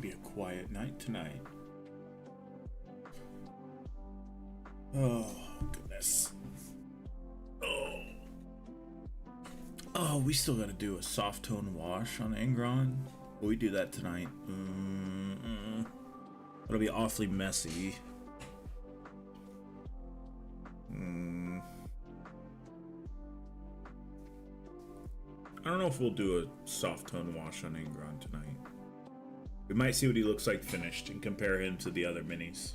be a quiet night tonight. Oh, goodness. Oh, we still gotta do a soft tone wash on Angron. Will we do that tonight? It'll be awfully messy. I don't know if we'll do a soft tone wash on Angron tonight. We might see what he looks like finished and compare him to the other minis.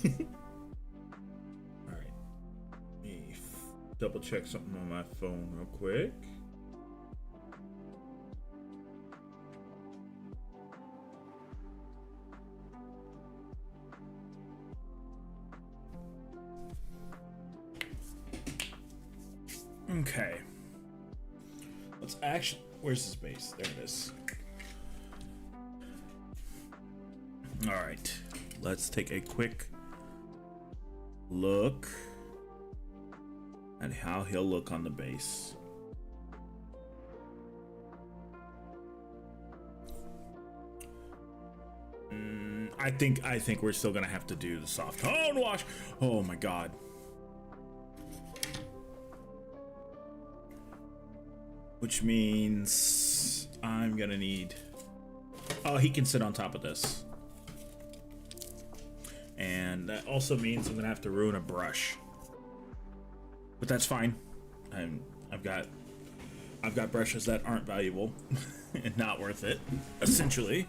Alright. Let me double check something on my phone real quick. Okay. Let's actually... Where's his base? There it is. Alright. Let's take a quick look at how he'll look on the base. I think we're still gonna have to do the soft tone wash. Oh my god. Which means I'm gonna need... Oh, he can sit on top of this. And that also means I'm gonna have to ruin a brush, but that's fine. I've got brushes that aren't valuable and not worth it, essentially.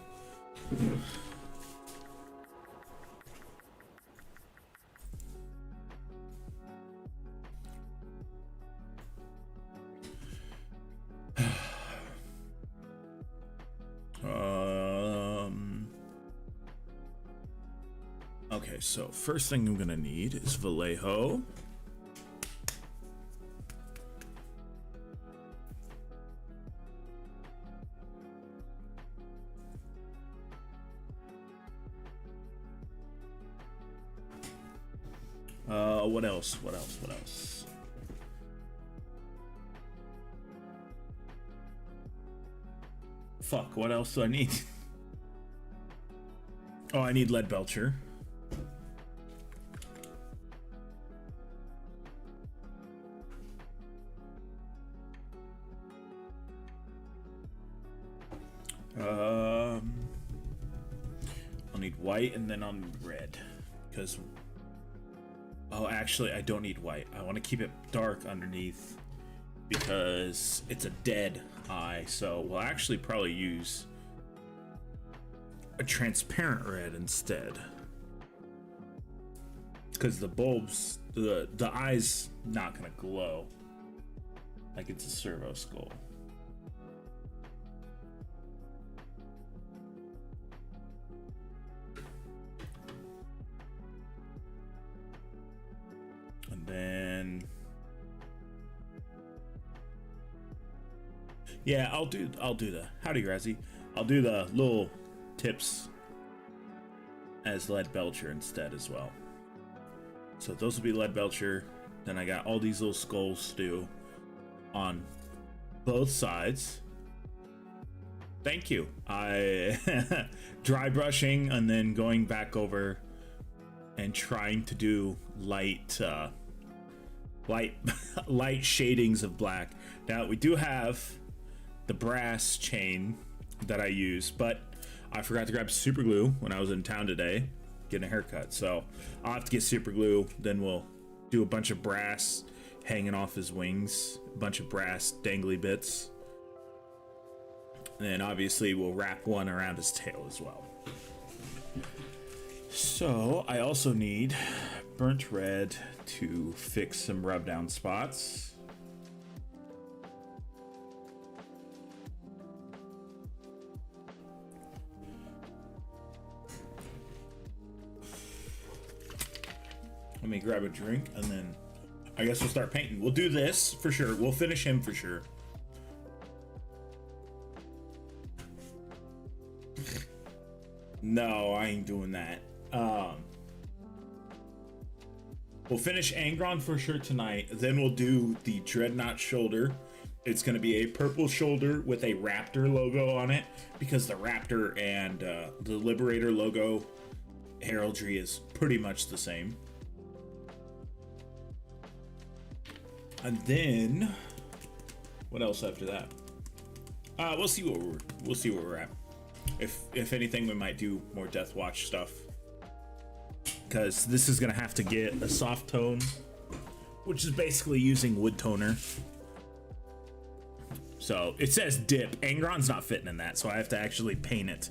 Okay, so first thing I'm gonna need is Vallejo. What else? What else? Fuck, what else do I need? Oh, I need lead belcher. I'll need white and then I'll need red because... Oh, actually, I don't need white. I want to keep it dark underneath because it's a dead eye. So we'll actually probably use a transparent red instead because the bulbs, the eye's not gonna glow like it's a servo skull. And then yeah, I'll do the howdy Razzie. I'll do the little tips as lead belcher instead as well. So those will be lead belcher. Then I got all these little skulls to do on both sides. Thank you. I dry brushing and then going back over and trying to do light shadings of black. Now we do have the brass chain that I use, but I forgot to grab super glue when I was in town today getting a haircut, so I'll have to get super glue. Then we'll do a bunch of brass hanging off his wings, a bunch of brass dangly bits. And then obviously we'll wrap one around his tail as well. So I also need burnt red to fix some rub down spots. Let me grab a drink and then I guess we'll start painting. We'll do this for sure. We'll finish him for sure. No, I ain't doing that. We'll finish Angron for sure tonight. Then we'll do the Dreadnought shoulder. It's going to be a purple shoulder with a Raptor logo on it because the Raptor and the Liberator logo heraldry is pretty much the same. And then what else after that? We'll see where we're at. If anything, we might do more Death Watch stuff because this is gonna have to get a soft tone, which is basically using wood toner. So it says dip. Angron's not fitting in that, so I have to actually paint it.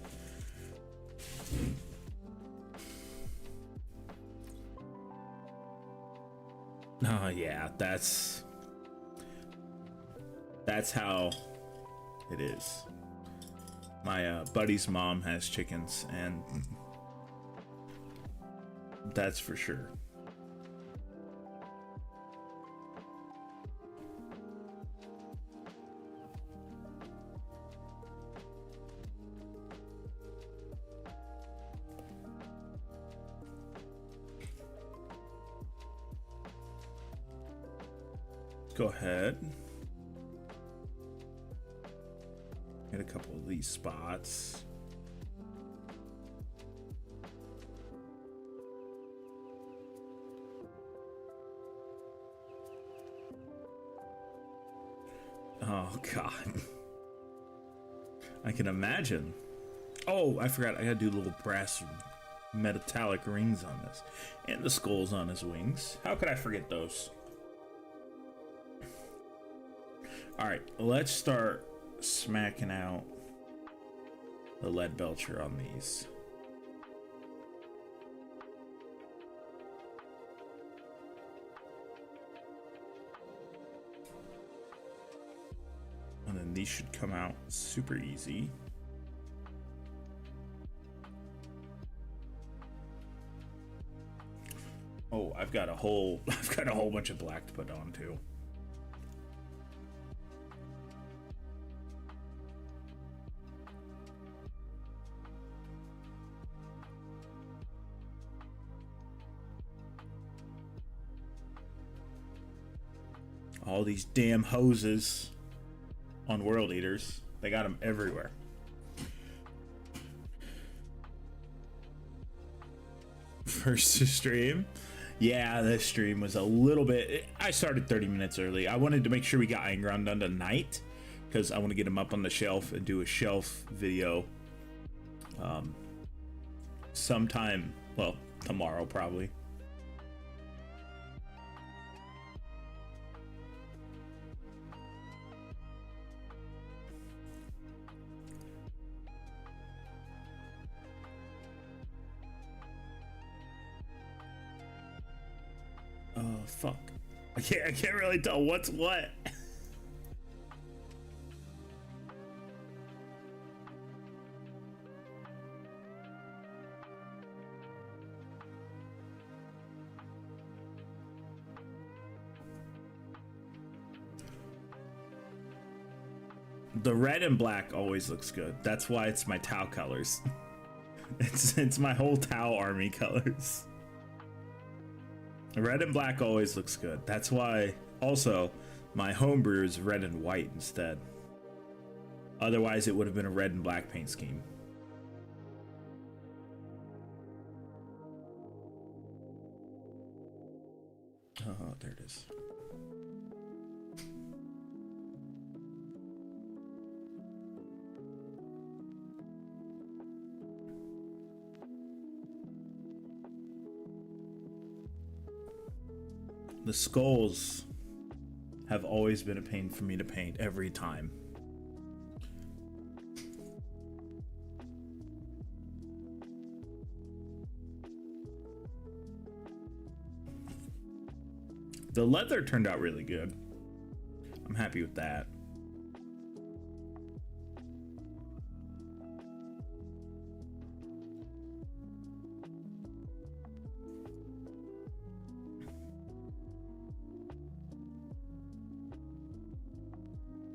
Oh yeah, that's how it is. My buddy's mom has chickens, and that's for sure. Go ahead. Get a couple of these spots. Oh God. I can imagine. Oh, I forgot. I gotta do little brass metallic rings on this. And the skulls on his wings. How could I forget those? Alright, let's start smacking out the lead belcher on these. And then these should come out super easy. Oh, I've got a whole bunch of black to put on too. All these damn hoses on World Eaters. They got them everywhere. First stream? Yeah, this stream was a little bit... I started 30 minutes early. I wanted to make sure we got Angron done tonight because I want to get him up on the shelf and do a shelf video sometime, well, tomorrow probably. Fuck. I can't really tell what's what. The red and black always looks good. That's why it's my Tau colors. It's my whole Tau army colors. Red and black always looks good. That's why also my homebrew is red and white instead. Otherwise it would have been a red and black paint scheme. Oh, there it is. The skulls have always been a pain for me to paint every time. The leather turned out really good. I'm happy with that.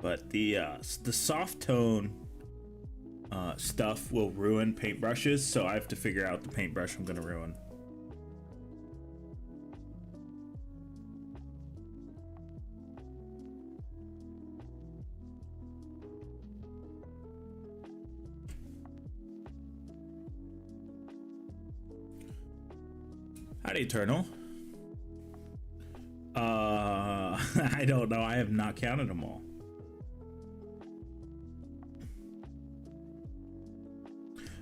But the soft tone stuff will ruin paintbrushes, so I have to figure out the paintbrush I'm gonna ruin. Howdy, Eternal. I don't know. I have not counted them all.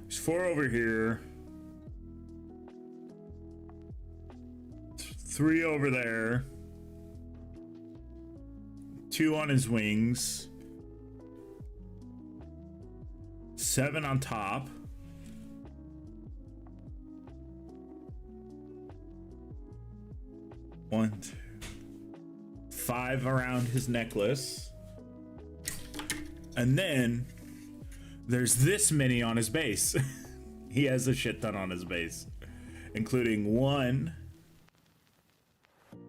There's 4 over here. 3 over there. 2 on his wings. 7 on top. 1, 2, 5 around his necklace. And then there's this many on his base. He has a shit ton on his base, including 1.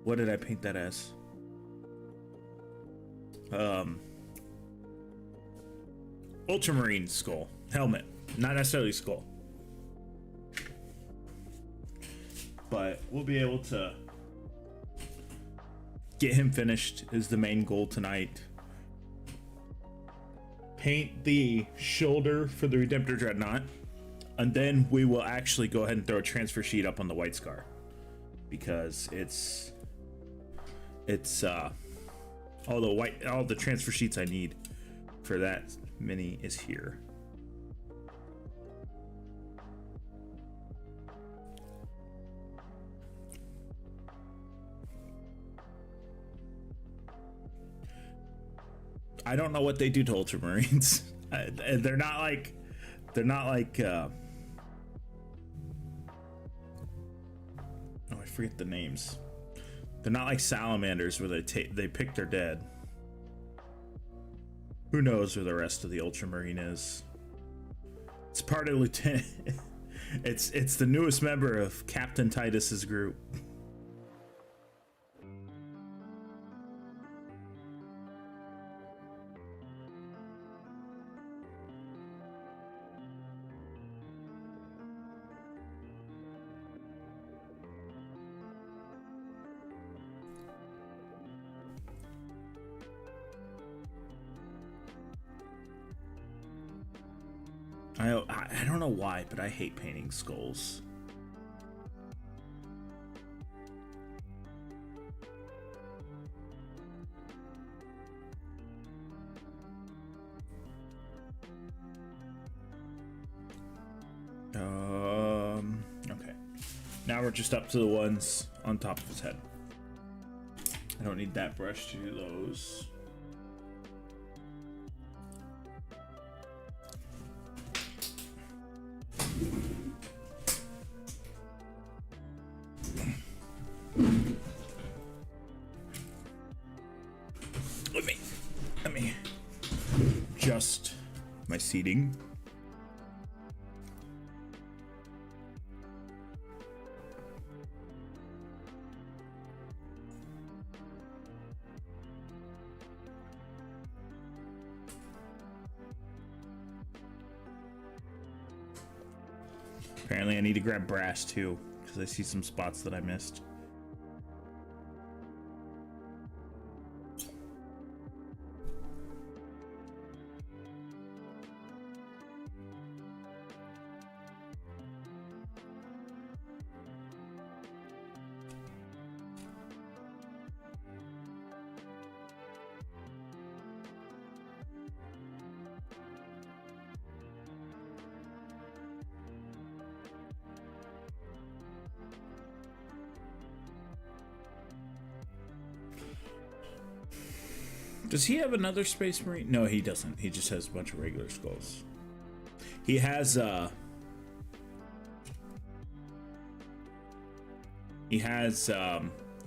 What did I paint that as? Ultramarine skull. Helmet. Not necessarily skull. But we'll be able to get him finished is the main goal tonight. Paint the shoulder for the Redemptor Dreadnought, and then we will actually go ahead and throw a transfer sheet up on the White Scar, because it's all the transfer sheets I need for that mini is here. I don't know what they do to Ultramarines. They're not like oh, I forget the names. They're not like salamanders where they pick their dead. Who knows where the rest of the Ultramarine is? It's part of Lieutenant. It's the newest member of Captain Titus's group. I don't know why, but I hate painting skulls. Okay. Now we're just up to the ones on top of his head. I don't need that brush to do those. Let me adjust my seating. Apparently I need to grab brass too, because I see some spots that I missed. Does he have another Space Marine? No, he doesn't. He just has a bunch of regular skulls. He has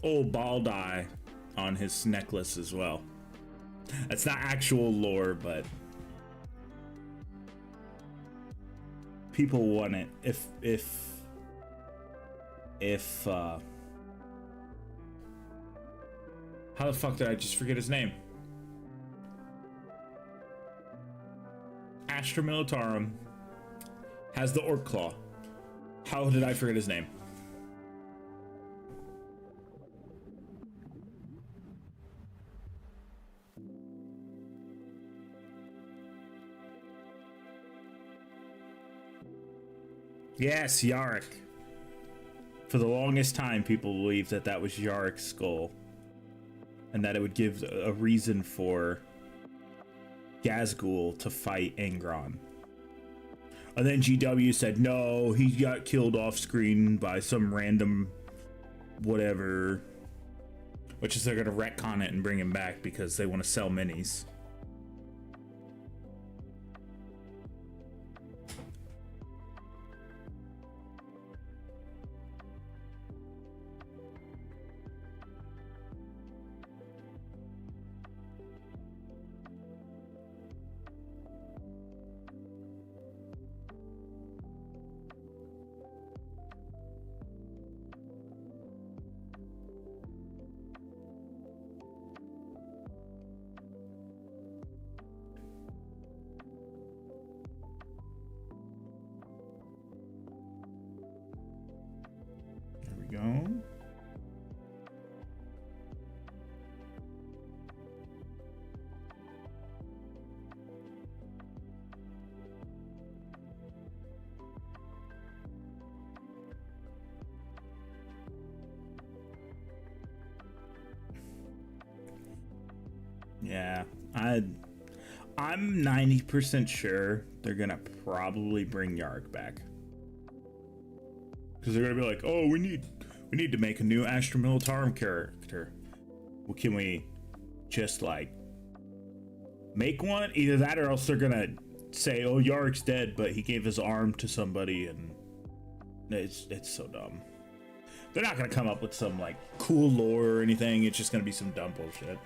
old ball die on his necklace as well. That's not actual lore, but people want it. If how the fuck did I just forget his name? Astra Militarum has the orc claw. How did I forget his name? Yes, Yarick. For the longest time, people believed that that was Yarick's skull, and that it would give a reason for Gazgul to fight Angron. And then GW said, no, he got killed off screen by some random whatever. Which is they're going to retcon it and bring him back because they want to sell minis. Go. Yeah, I'm 90% sure they're gonna probably bring Yarg back. Because they're gonna be like, oh, we need to make a new Astra Militarum character. Well, can we just like make one? Either that, or else they're gonna say, oh, Yarg's dead, but he gave his arm to somebody, and it's so dumb. They're not gonna come up with some like cool lore or anything. It's just gonna be some dumb bullshit.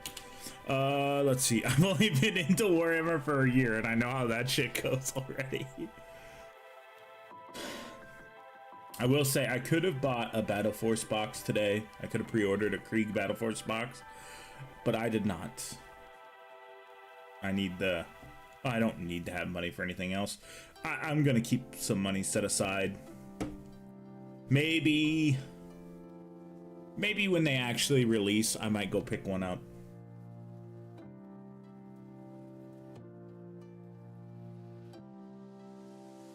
Let's see. I've only been into Warhammer for a year, and I know how that shit goes already. I will say I could have bought a Battle Force box today. I could have pre-ordered a Krieg Battle Force box, but I did not. I don't need to have money for anything else. I'm gonna keep some money set aside. Maybe when they actually release, I might go pick one up.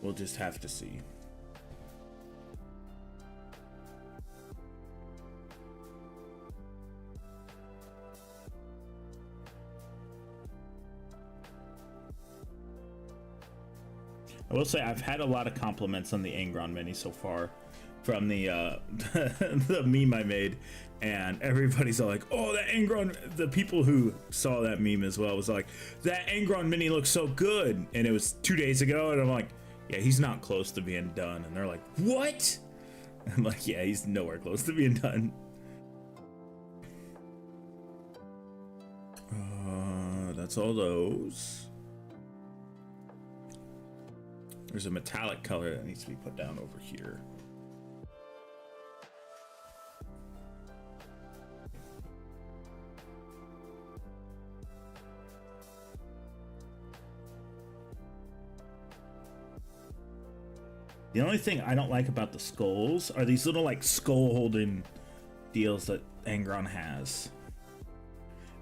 We'll just have to see. I will say I've had a lot of compliments on the Angron mini so far from the the meme I made, and everybody's all like, oh, that Angron, the people who saw that meme as well was like, that Angron mini looks so good, and it was 2 days ago, and I'm like, yeah, he's not close to being done. And they're like, what? I'm like, yeah, he's nowhere close to being done. That's all those. There's a metallic color that needs to be put down over here. The only thing I don't like about the skulls are these little like skull holding deals that Angron has.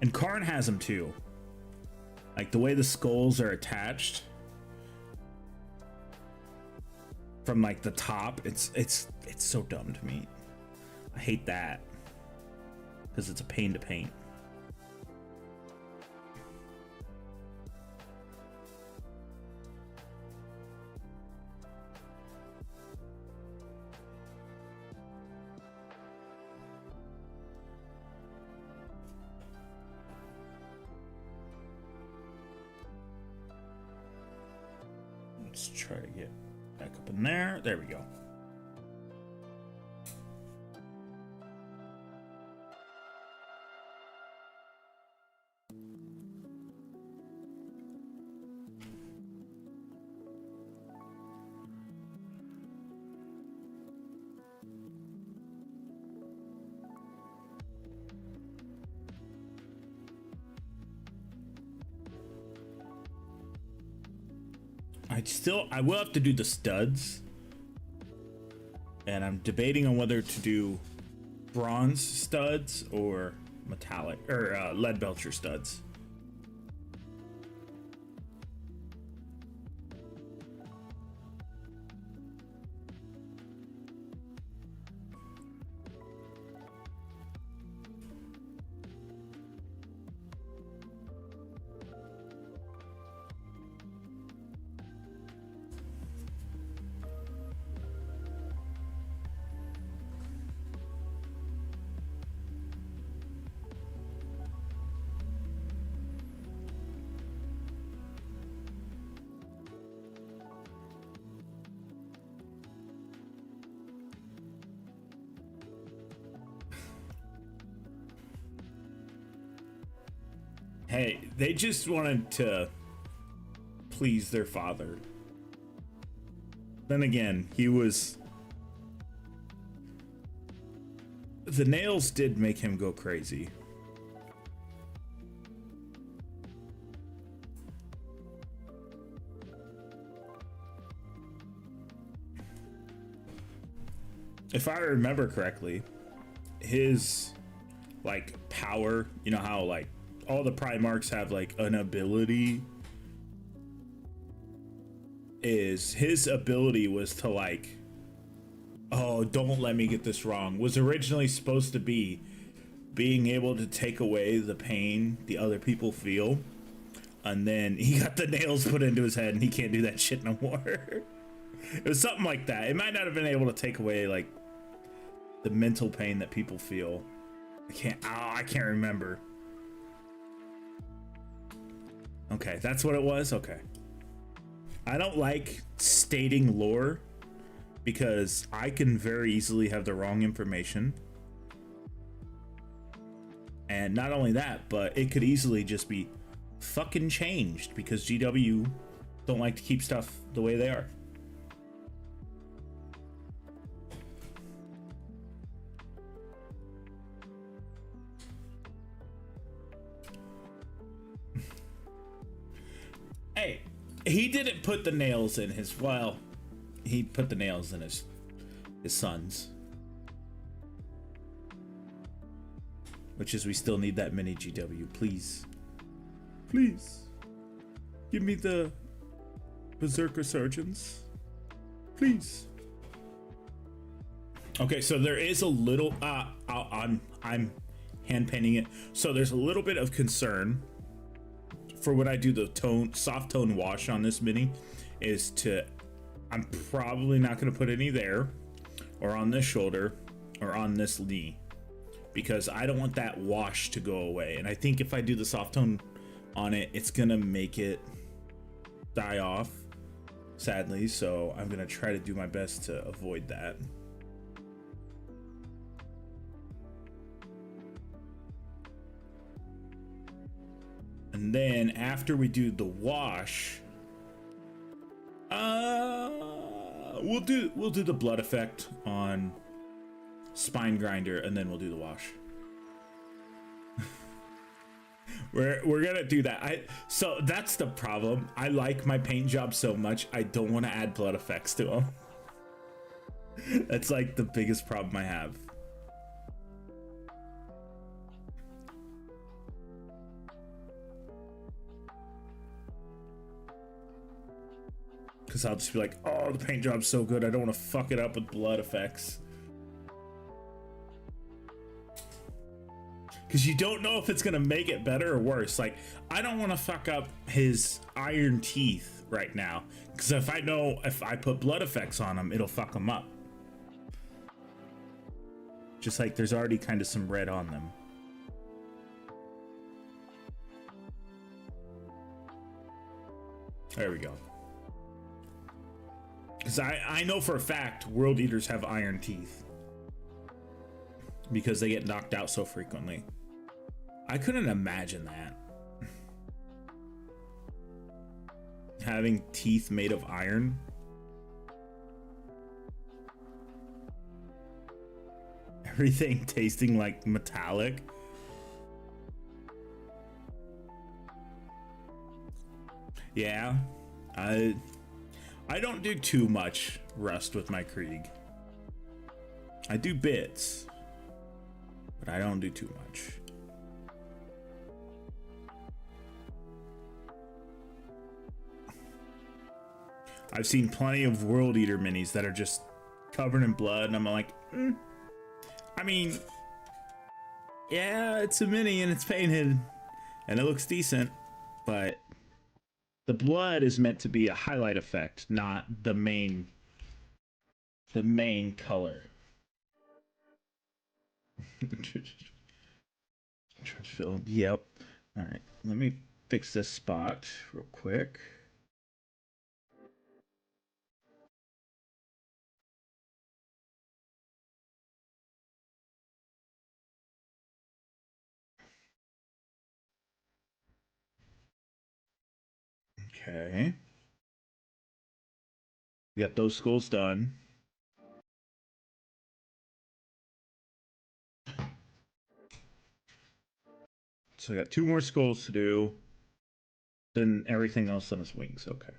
And Khorne has them too. Like the way the skulls are attached from like the top, it's so dumb to me. I hate that because it's a pain to paint. Let's try to get back up in there. There we go. I will have to do the studs. And I'm debating on whether to do bronze studs or metallic or lead belcher studs. Hey, they just wanted to please their father. Then again, the nails did make him go crazy. If I remember correctly, his like power, you know how like all the Primarchs have like an ability, is his ability was to like, oh, don't let me get this wrong, was originally supposed to be being able to take away the pain the other people feel, and then he got the nails put into his head and he can't do that shit no more. It was something like that. It might not have been able to take away like the mental pain that people feel. I can't remember. Okay, that's what it was? Okay. I don't like stating lore because I can very easily have the wrong information. And not only that, but it could easily just be fucking changed because GW don't like to keep stuff the way they are. Hey, he didn't put the nails in his, well, he put the nails in his son's. Which is, we still need that mini GW, please. Please. Give me the Berserker Surgeons. Please. Okay, so there is a little, I'm hand painting it. So there's a little bit of concern for when I do the soft tone wash on this mini, is I'm probably not going to put any there or on this shoulder or on this knee because I don't want that wash to go away. And I think if I do the soft tone on it, it's going to make it die off, sadly. So I'm going to try to do my best to avoid that. And then after we do the wash, we'll do the blood effect on Spine Grinder, and then we'll do the wash. we're gonna do that. So that's the problem. I like my paint job so much, I don't want to add blood effects to them. That's like the biggest problem I have. Because I'll just be like, oh, the paint job's so good, I don't want to fuck it up with blood effects. Because you don't know if it's going to make it better or worse. Like, I don't want to fuck up his iron teeth right now. Because if I know if I put blood effects on him, it'll fuck him up. Just like there's already kind of some red on them. There we go. Because I know for a fact World Eaters have iron teeth. Because they get knocked out so frequently. I couldn't imagine that. Having teeth made of iron. Everything tasting like metallic. Yeah. I don't do too much rust with my Krieg. I do bits, but I don't do too much. I've seen plenty of World Eater minis that are just covered in blood, and I'm like, I mean, yeah, it's a mini and it's painted and it looks decent, but the blood is meant to be a highlight effect, not the main color. Film. Yep. All right, let me fix this spot real quick. Okay. We got those skulls done. So I got 2 more skulls to do. Then everything else on his wings. Okay.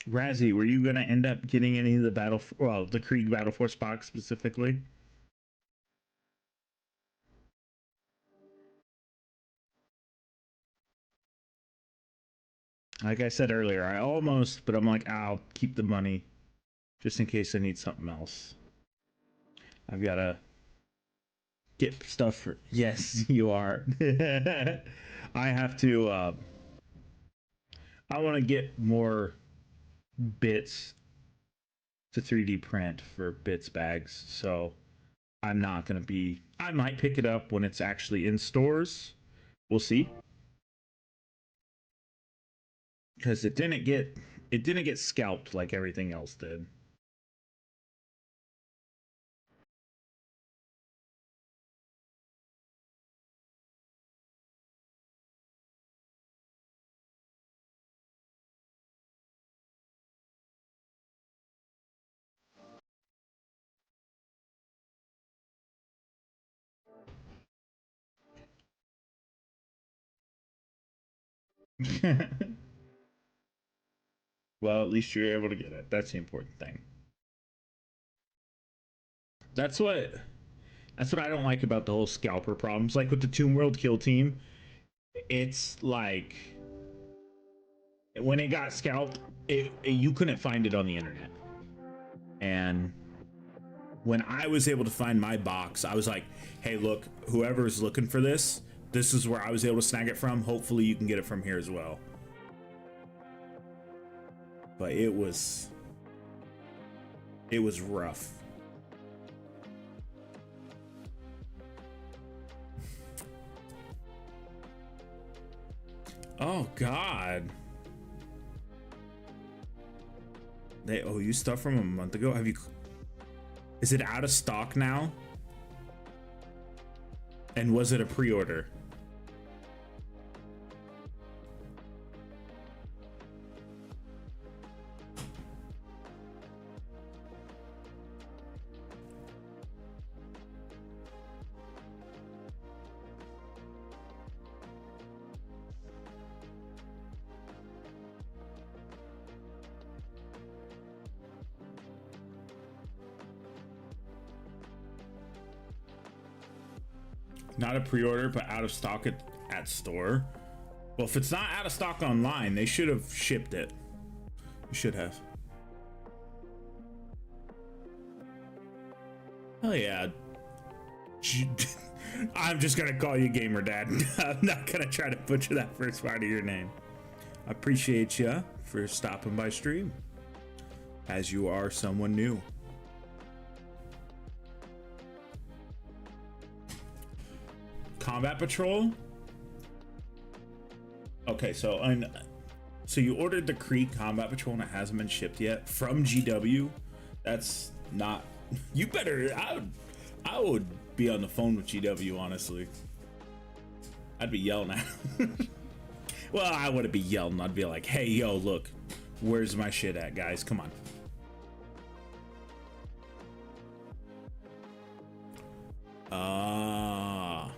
Razzie, were you gonna end up getting any of the the Krieg Battle Force box specifically? Like I said earlier, I almost, but I'm like, I'll keep the money just in case I need something else. I've got to get stuff for. Yes, you are. I have to. I want to get more bits to 3D print for bits bags, so I'm not gonna be. I might pick it up when it's actually in stores. We'll see. Because it didn't get scalped like everything else did. Well, at least you're able to get it. That's the important thing. That's what that's what I don't like about the whole scalper problems. Like with the Tomb World kill team, it's like when it got scalped, you couldn't find it on the internet. And when I was able to find my box, I was like, hey, look, whoever's looking for this, this is where I was able to snag it from. Hopefully you can get it from here as well. But it was rough. Oh God. They owe you stuff from a month ago? Have you... Is it out of stock now? And was it a pre-order? Not a pre-order, but out of stock at store. Well, if it's not out of stock online, they should have shipped it. You should have. Oh yeah. I'm just gonna call you Gamer Dad. I'm not gonna try to butcher that first part of your name. I appreciate you for stopping by stream, as you are someone new. Combat Patrol. Okay, so you ordered the Krieg Combat Patrol and it hasn't been shipped yet from GW. That's not. You better. I would be on the phone with GW, honestly. I'd be yelling at them. Well, I wouldn't be yelling. I'd be like, hey, yo, look, where's my shit at, guys? Come on. Ah.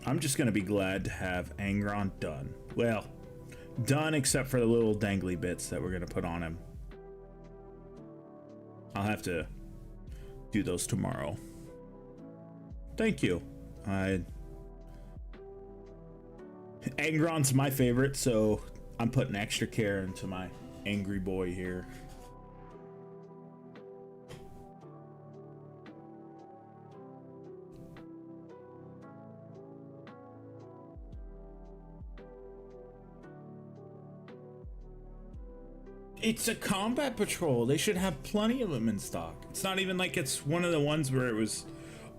I'm just gonna be glad to have Angron done. Well, done except for the little dangly bits that we're gonna put on him. I'll have to do those tomorrow. Thank you. Angron's my favorite, so I'm putting extra care into my angry boy here. It's a combat patrol. They should have plenty of them in stock. It's not even like it's one of the ones where it was,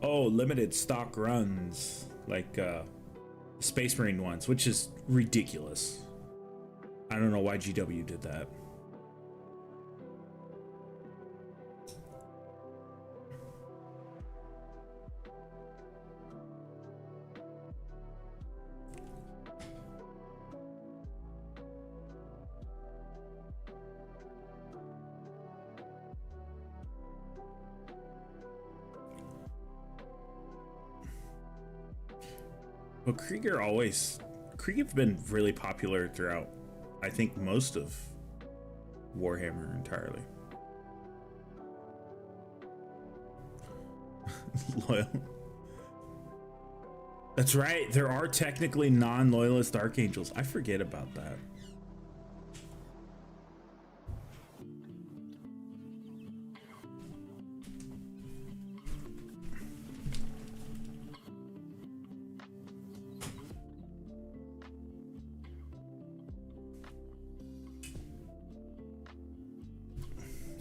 oh, limited stock runs, like Space Marine ones, which is ridiculous. I don't know why GW did that. But Krieg's been really popular throughout, I think, most of Warhammer entirely. Loyal. That's right, there are technically non-loyalist archangels. I forget about that.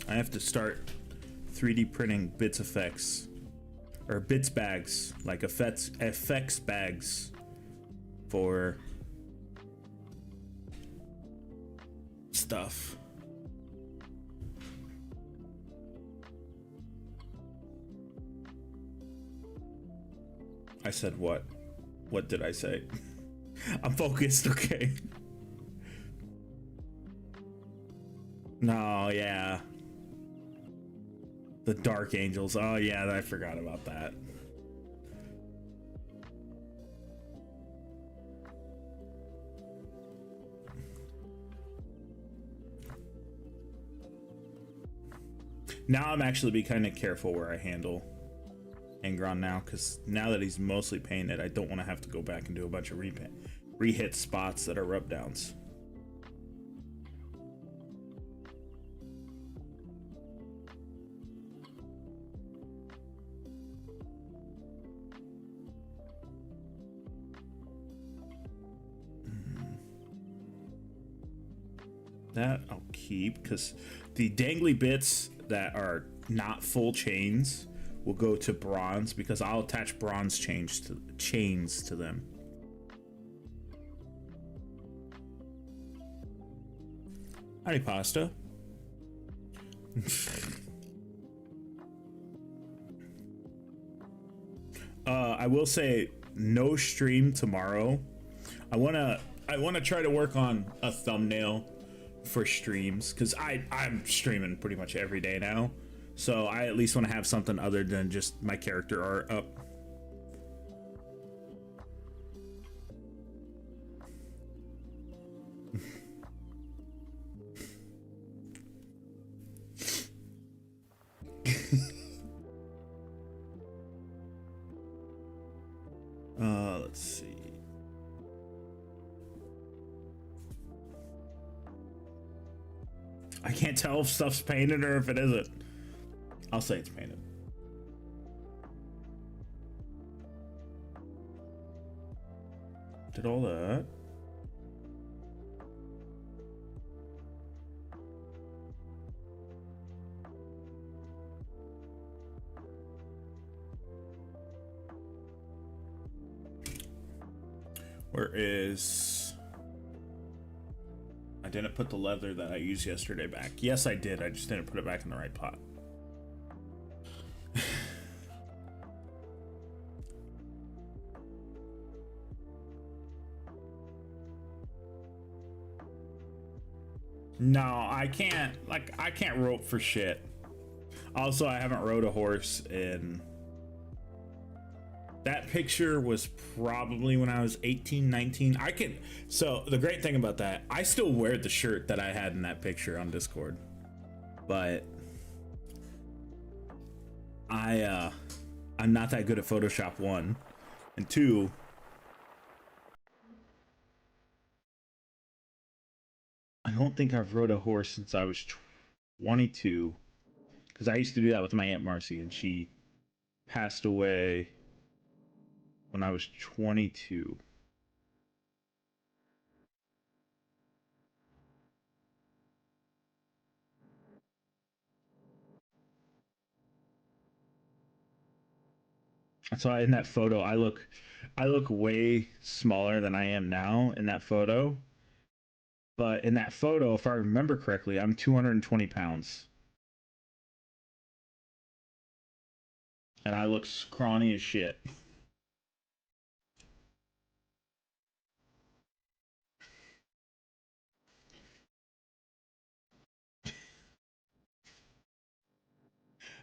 I have to start 3D printing bits effects, or bits bags, like effects bags for stuff. I said what? What did I say? I'm focused, okay. No, yeah. The Dark Angels. Oh yeah, I forgot about that. Now I'm actually be kind of careful where I handle Angron now, because now that he's mostly painted, I don't want to have to go back and do a bunch of re-hit spots that are rub downs. That I'll keep, because the dangly bits that are not full chains will go to bronze, because I'll attach bronze chains to them. Howdy, pasta. I will say no stream tomorrow. I wanna try to work on a thumbnail for streams, because I'm streaming pretty much every day now, so I at least want to have something other than just my character art up. Let's see. I can't tell if stuff's painted or if it isn't. I'll say it's painted. Did all that. Where is... I didn't put the leather that I used yesterday back. Yes, I did. I just didn't put it back in the right pot. No, I can't. Like, I can't rope for shit. Also, I haven't rode a horse in... That picture was probably when I was 18, 19. I can... So, the great thing about that, I still wear the shirt that I had in that picture on Discord. But... I'm not that good at Photoshop, 1. And 2... I don't think I've rode a horse since I was 22. Because I used to do that with my Aunt Marcy, and she passed away when I was 22. So in that photo, I look way smaller than I am now in that photo. But in that photo, if I remember correctly, I'm 220 pounds. And I look scrawny as shit.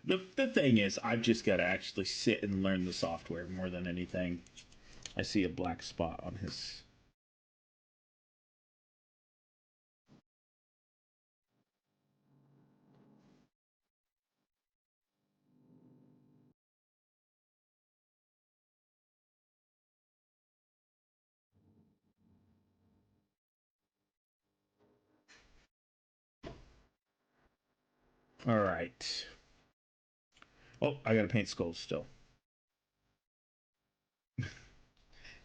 The thing is, I've just got to actually sit and learn the software more than anything. I see a black spot on his... All right. Oh, I gotta paint skulls still.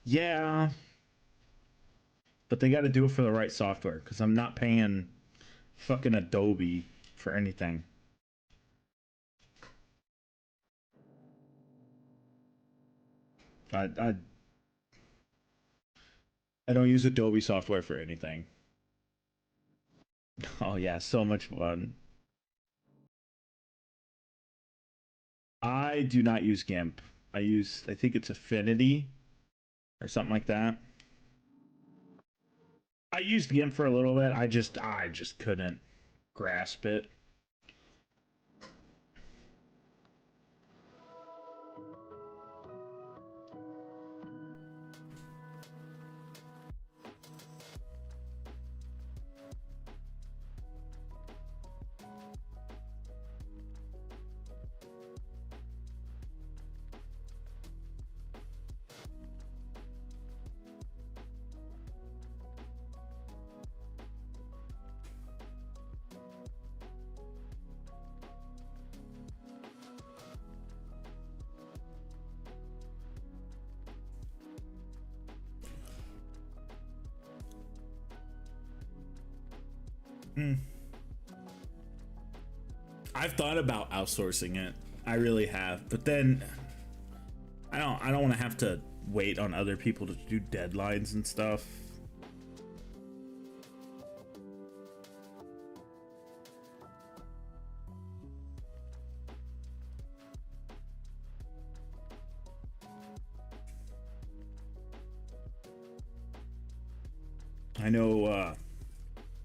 Yeah. But they gotta do it for the right software, because I'm not paying fucking Adobe for anything. I don't use Adobe software for anything. Oh yeah, so much fun. I do not use GIMP. I think it's Affinity or something like that. I used GIMP for a little bit. I just couldn't grasp it. I've thought about outsourcing it. I really have, but then I don't want to have to wait on other people to do deadlines and stuff. I know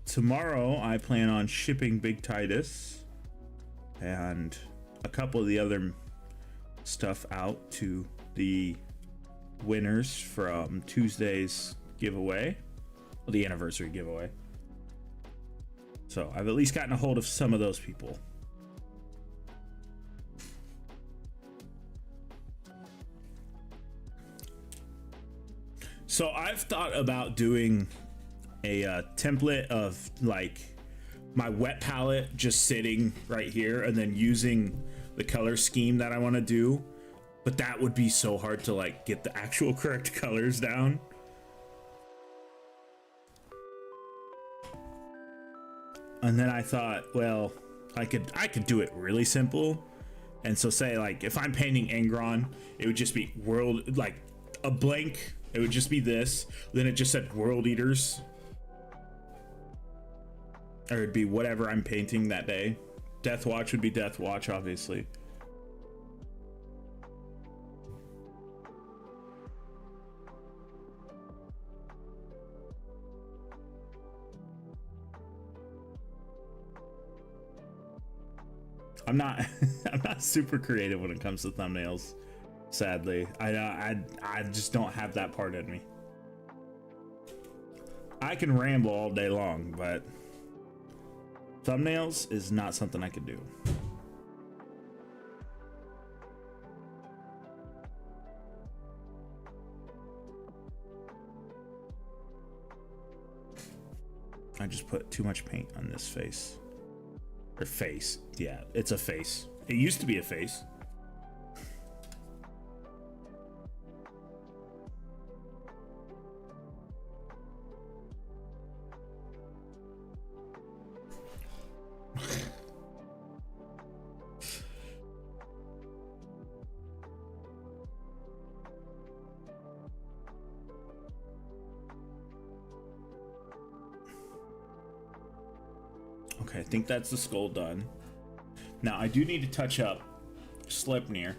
tomorrow I plan on shipping Big Titus and a couple of the other stuff out to the winners from Tuesday's giveaway, well, the anniversary giveaway. So I've at least gotten a hold of some of those people. So I've thought about doing a template of like my wet palette just sitting right here and then using the color scheme that I want to do, but that would be so hard to like get the actual correct colors down. And then I thought, well, I could do it really simple. And so say like if I'm painting Angron, it would just be world, like a blank It would just be this. Then it just said World Eaters. Or it'd be whatever I'm painting that day. Death Watch would be Death Watch, obviously. I'm not I'm not super creative when it comes to thumbnails, sadly. I just don't have that part in me. I can ramble all day long, but thumbnails is not something I could do. I just put too much paint on this face. Or face. Yeah, it's a face. It used to be a face. Okay, I think that's the skull done. Now I do need to touch up Sleipnir.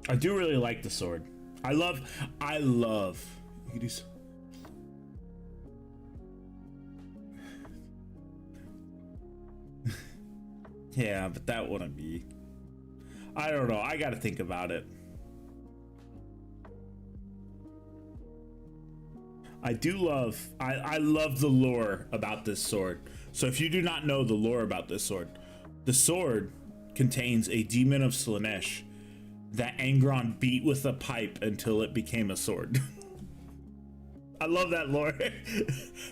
I do really like the sword. I love you can do yeah, but that wouldn't be, I don't know, I gotta think about it. I do love, I love the lore about this sword. So if you do not know the lore about this sword, the sword contains a demon of Slaanesh that Angron beat with a pipe until it became a sword. I love that lore.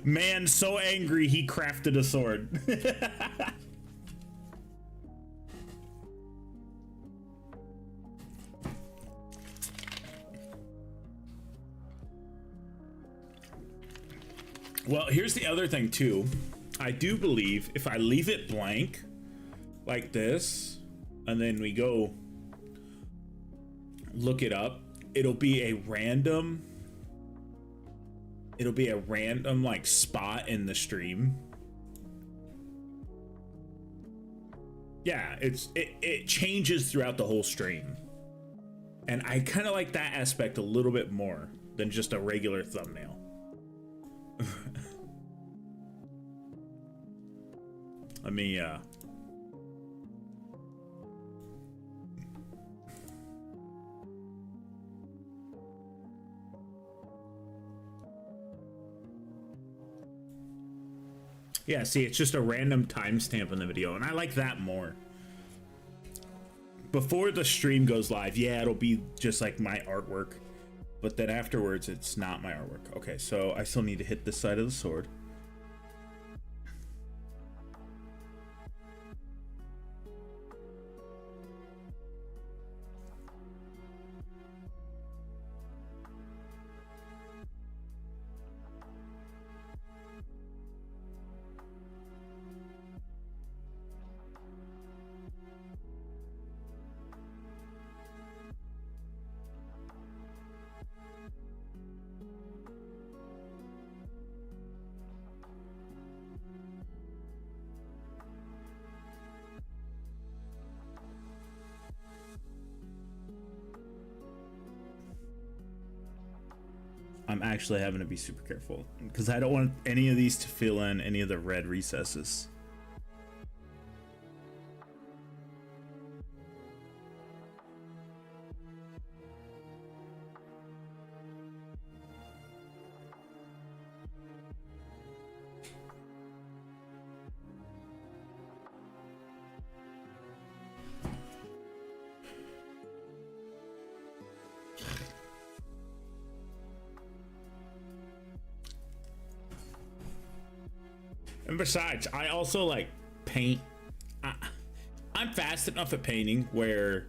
Man so angry he crafted a sword. Well, here's the other thing too. I do believe if I leave it blank like this, and then we go look it up, it'll be a random like spot in the stream. Yeah, it changes throughout the whole stream, and I kind of like that aspect a little bit more than just a regular thumbnail. Let me yeah, see, it's just a random timestamp in the video, and I like that more. Before the stream goes live, yeah, it'll be just like my artwork, but then afterwards, it's not my artwork. Okay, so I still need to hit this side of the sword. I'm actually having to be super careful because I don't want any of these to fill in any of the red recesses. And besides, I also like paint. I'm fast enough at painting where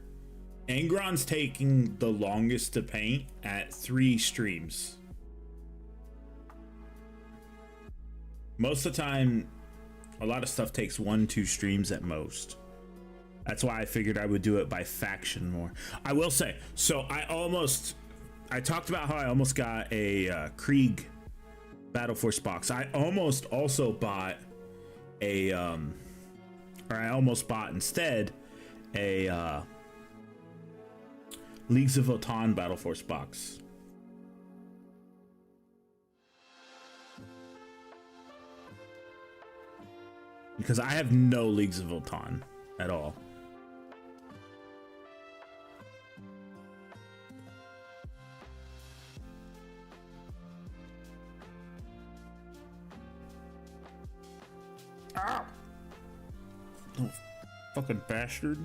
Angron's taking the longest to paint at 3 streams. Most of the time, a lot of stuff takes 1-2 streams at most. That's why I figured I would do it by faction more. I will say, so I talked about how I almost got a Krieg Battle Force box. I almost also bought a, or I almost bought instead a Leagues of Votann Battle Force box. Because I have no Leagues of Votann at all. Ah! Oh, fucking bastard.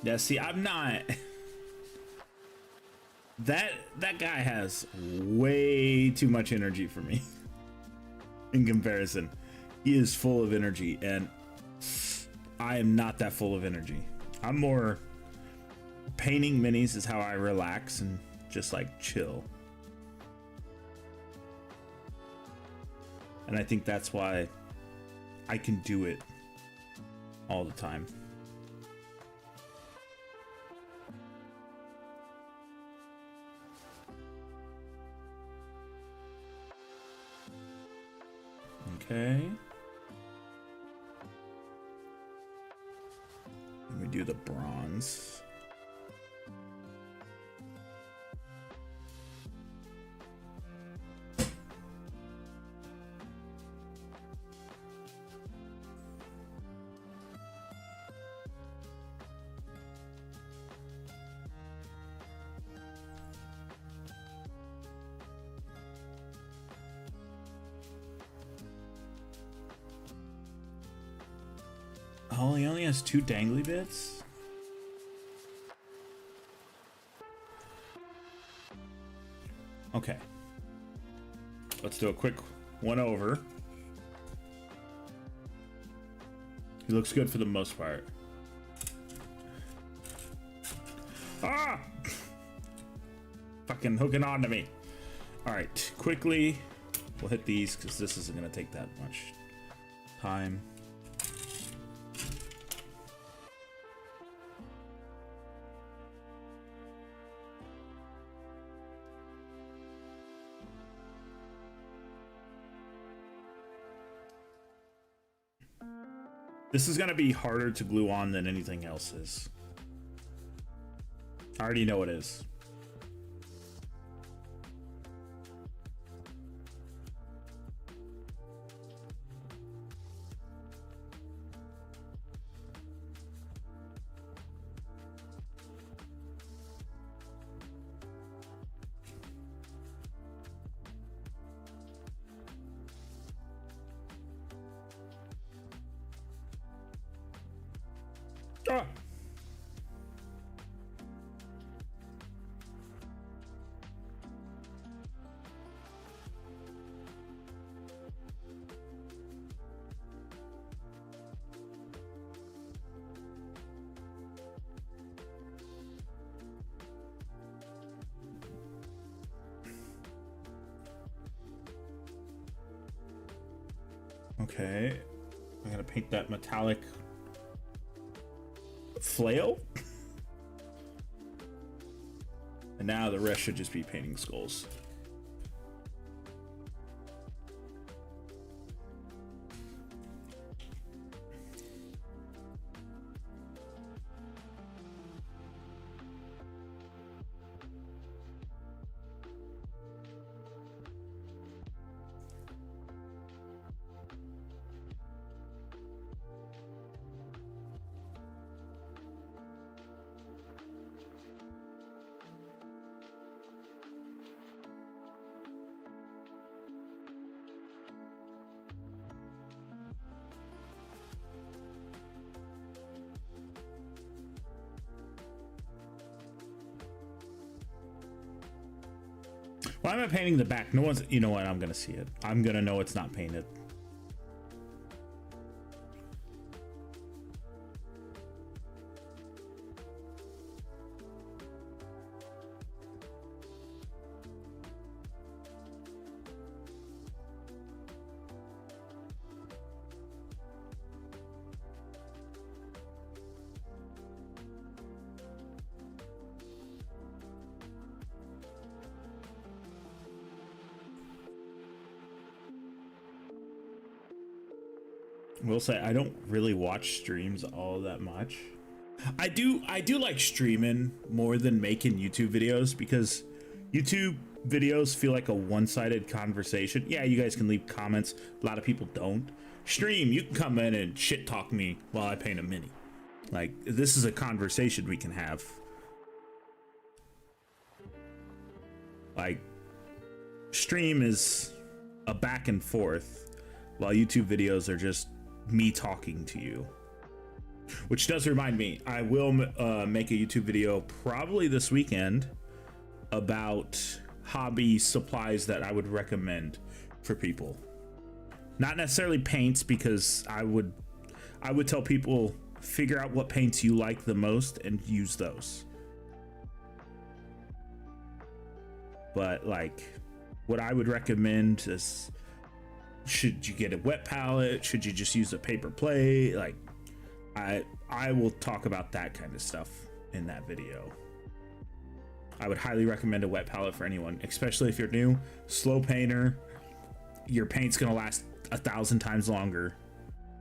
Yeah, see, I'm not. That guy has way too much energy for me. In comparison, he is full of energy, and I am not that full of energy. I'm more painting minis is how I relax and just like chill. And I think that's why I can do it all the time. Okay. Let me do the bronze. Oh, he only has 2 dangly bits? Okay. Let's do a quick one over. He looks good for the most part. Ah! Fucking hooking on to me. Alright, quickly. We'll hit these because this isn't going to take that much time. This is gonna be harder to glue on than anything else is. I already know it is. Ah. Okay, I'm gonna paint that metallic flail. And now the rest should just be painting skulls. Why am I painting the back? No one's, you know what? I'm gonna see it. I'm gonna know it's not painted. Will say I don't really watch streams all that much. I do like streaming more than making YouTube videos, because YouTube videos feel like a one-sided conversation. Yeah, you guys can leave comments. A lot of people don't. Stream, you can come in and shit talk me while I paint a mini. Like, this is a conversation we can have. Like, stream is a back and forth, while YouTube videos are just me talking to you. Which does remind me, I will make a YouTube video probably this weekend about hobby supplies that I would recommend for people. Not necessarily paints, because I would tell people, figure out what paints you like the most and use those. But like, what I would recommend is, should you get a wet palette? Should you just use a paper plate? Like, I will talk about that kind of stuff in that video. I would highly recommend a wet palette for anyone, especially if you're new, slow painter. Your paint's gonna last 1,000 times longer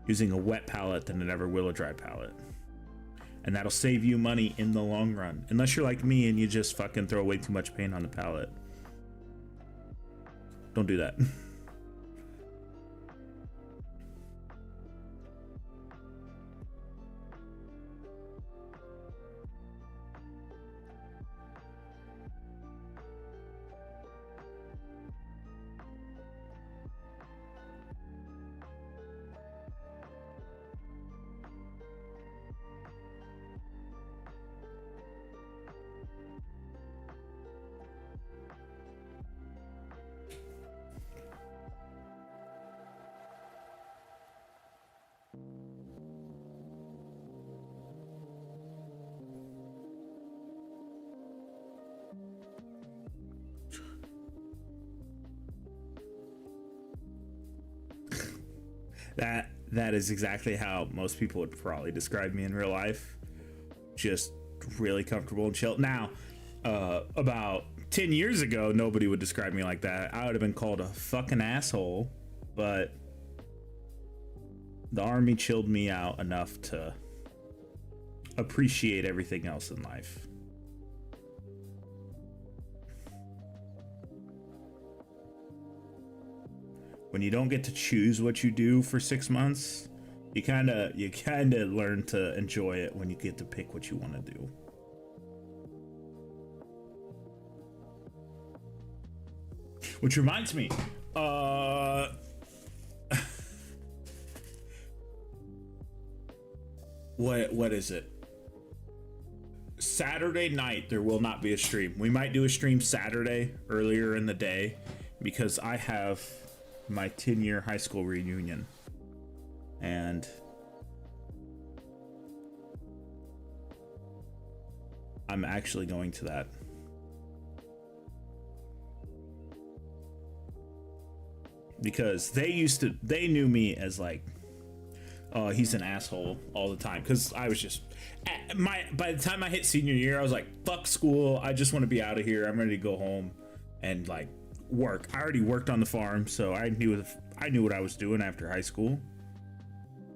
using a wet palette than it ever will a dry palette. And that'll save you money in the long run. Unless you're like me and you just fucking throw way too much paint on the palette. Don't do that. That is exactly how most people would probably describe me in real life. Just really comfortable and chill. Now, about 10 years ago, nobody would describe me like that. I would have been called a fucking asshole, but the army chilled me out enough to appreciate everything else in life. When you don't get to choose what you do for 6 months, you kind of learn to enjoy it when you get to pick what you want to do. Which reminds me, what is it? Saturday night there will not be a stream. We might do a stream Saturday earlier in the day, because I have my 10-year high school reunion, and I'm actually going to that. Because they knew me as like, oh, he's an asshole all the time, because I was just by the time I hit senior year, I was like, fuck school, I just want to be out of here, I'm ready to go home and like work. I already worked on the farm, so I knew what I was doing after high school.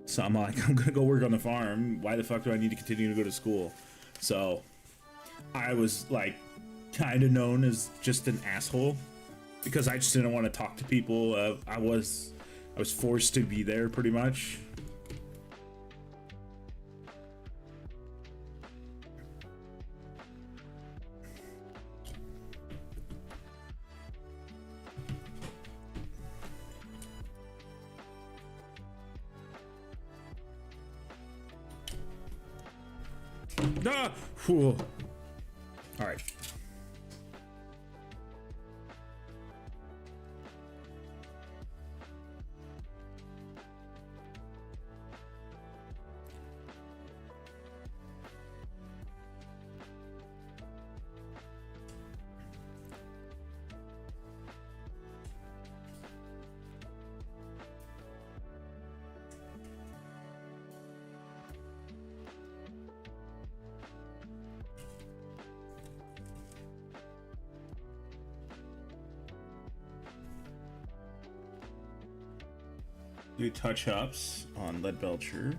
So I'm like, I'm gonna go work on the farm. Why the fuck do I need to continue to go to school? So I was like kind of known as just an asshole, because I just didn't want to talk to people. I was forced to be there pretty much. Ah! Whew. All right. do touch-ups on Leadbelcher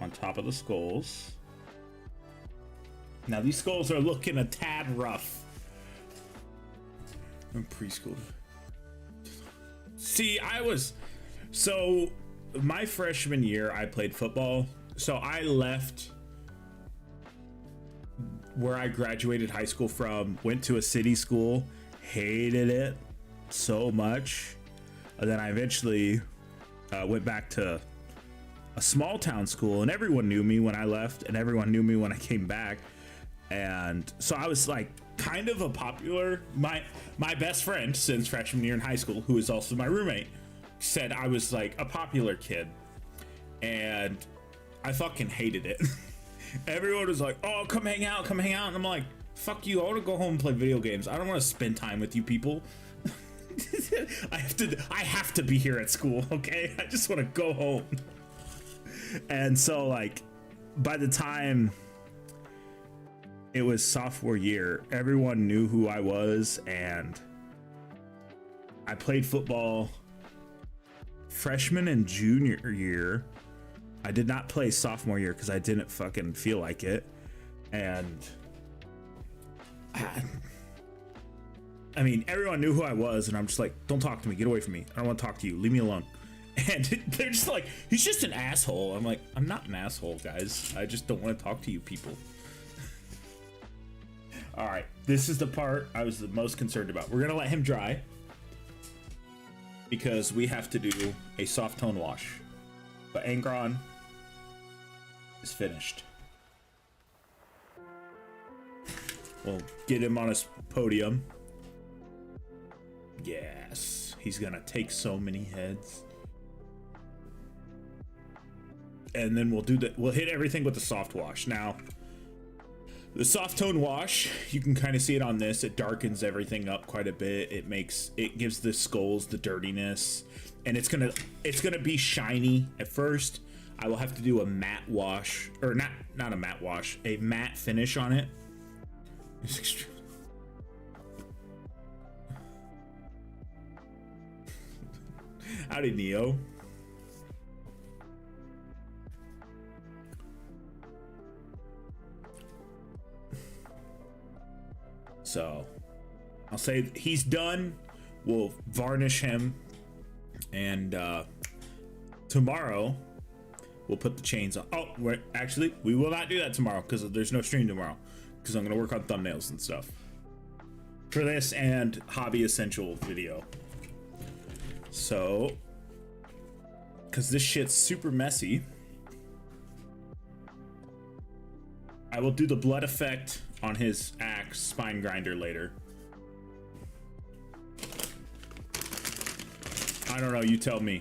on top of the skulls. Now these skulls are looking a tad rough. I'm preschool. See, so my freshman year I played football, so I left where I graduated high school from, went to a city school, hated it so much, and then I eventually went back to a small town school, and everyone knew me when I left and everyone knew me when I came back. And so I was like kind of a popular, my best friend since freshman year in high school, who is also my roommate, said I was like a popular kid, and I fucking hated it. Everyone was like, oh, come hang out, and I'm like, fuck you, I want to go home and play video games. I don't want to spend time with you people. I have to be here at school, okay? I just want to go home. And so like by the time it was sophomore year, everyone knew who I was, and I played football freshman and junior year. I did not play sophomore year because I didn't fucking feel like it. And I mean, everyone knew who I was, and I'm just like, don't talk to me, get away from me. I don't want to talk to you, leave me alone. And they're just like, he's just an asshole. I'm like, I'm not an asshole, guys. I just don't want to talk to you people. All right, this is the part I was the most concerned about. We're gonna let him dry because we have to do a soft tone wash. But Angron is finished. We'll get him on his podium. Yes, he's gonna take so many heads. And then we'll hit everything with the soft wash. Now, the soft tone wash, you can kind of see it on this. It darkens everything up quite a bit. It gives the skulls the dirtiness, and it's gonna be shiny at first. I will have to do a matte wash, or not a matte wash, a matte finish on it. It's extreme. Howdy, Neo. So I'll say he's done. We'll varnish him, and tomorrow we'll put the chains on. Oh, actually, we will not do that tomorrow because there's no stream tomorrow, because I'm gonna work on thumbnails and stuff for this and hobby essential video. So, because this shit's super messy, I will do the blood effect on his axe spine grinder later. I don't know, you tell me.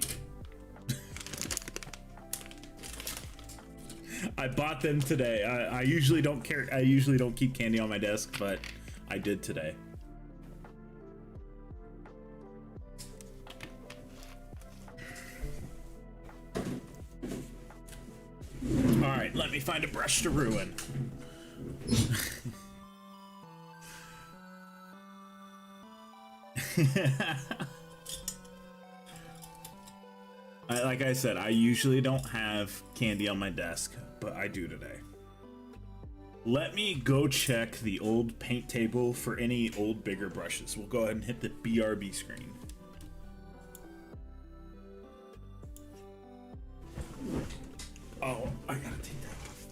I bought them today. I usually don't care. I usually don't keep candy on my desk, but I did today. All right, let me find a brush to ruin. Like I said, I usually don't have candy on my desk, but I do today. Let me go check the old paint table for any old bigger brushes. We'll go ahead and hit the BRB screen. Oh, I gotta take that off.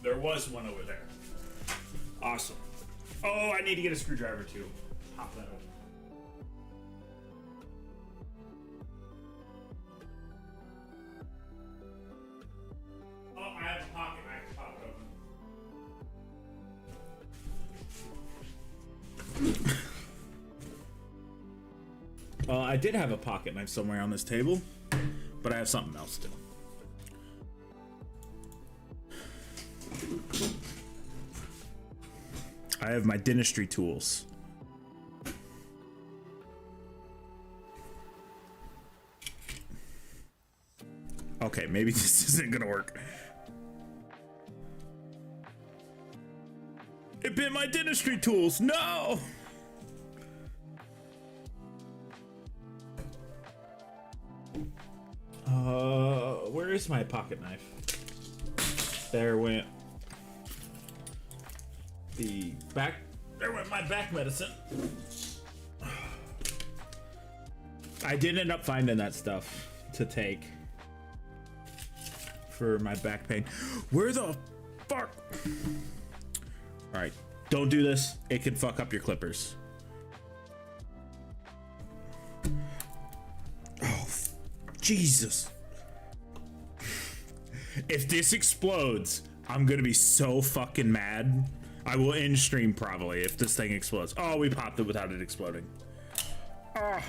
There was one over there. Awesome. Oh, I need to get a screwdriver too. Pop that open. Oh, I have a pocket. I can pop it open. Well, I did have a pocket knife somewhere on this table, but I have something else still. I have my dentistry tools. Okay, maybe this isn't gonna work. It bit my dentistry tools. No! Where is my pocket knife? There went the back. There went my back medicine. I did end up finding that stuff to take for my back pain. Where the fuck? All right, don't do this. It can fuck up your clippers. Oh, Jesus. If this explodes, I'm gonna be so fucking mad. I will end stream probably if this thing explodes. Oh, we popped it without it exploding. Ah.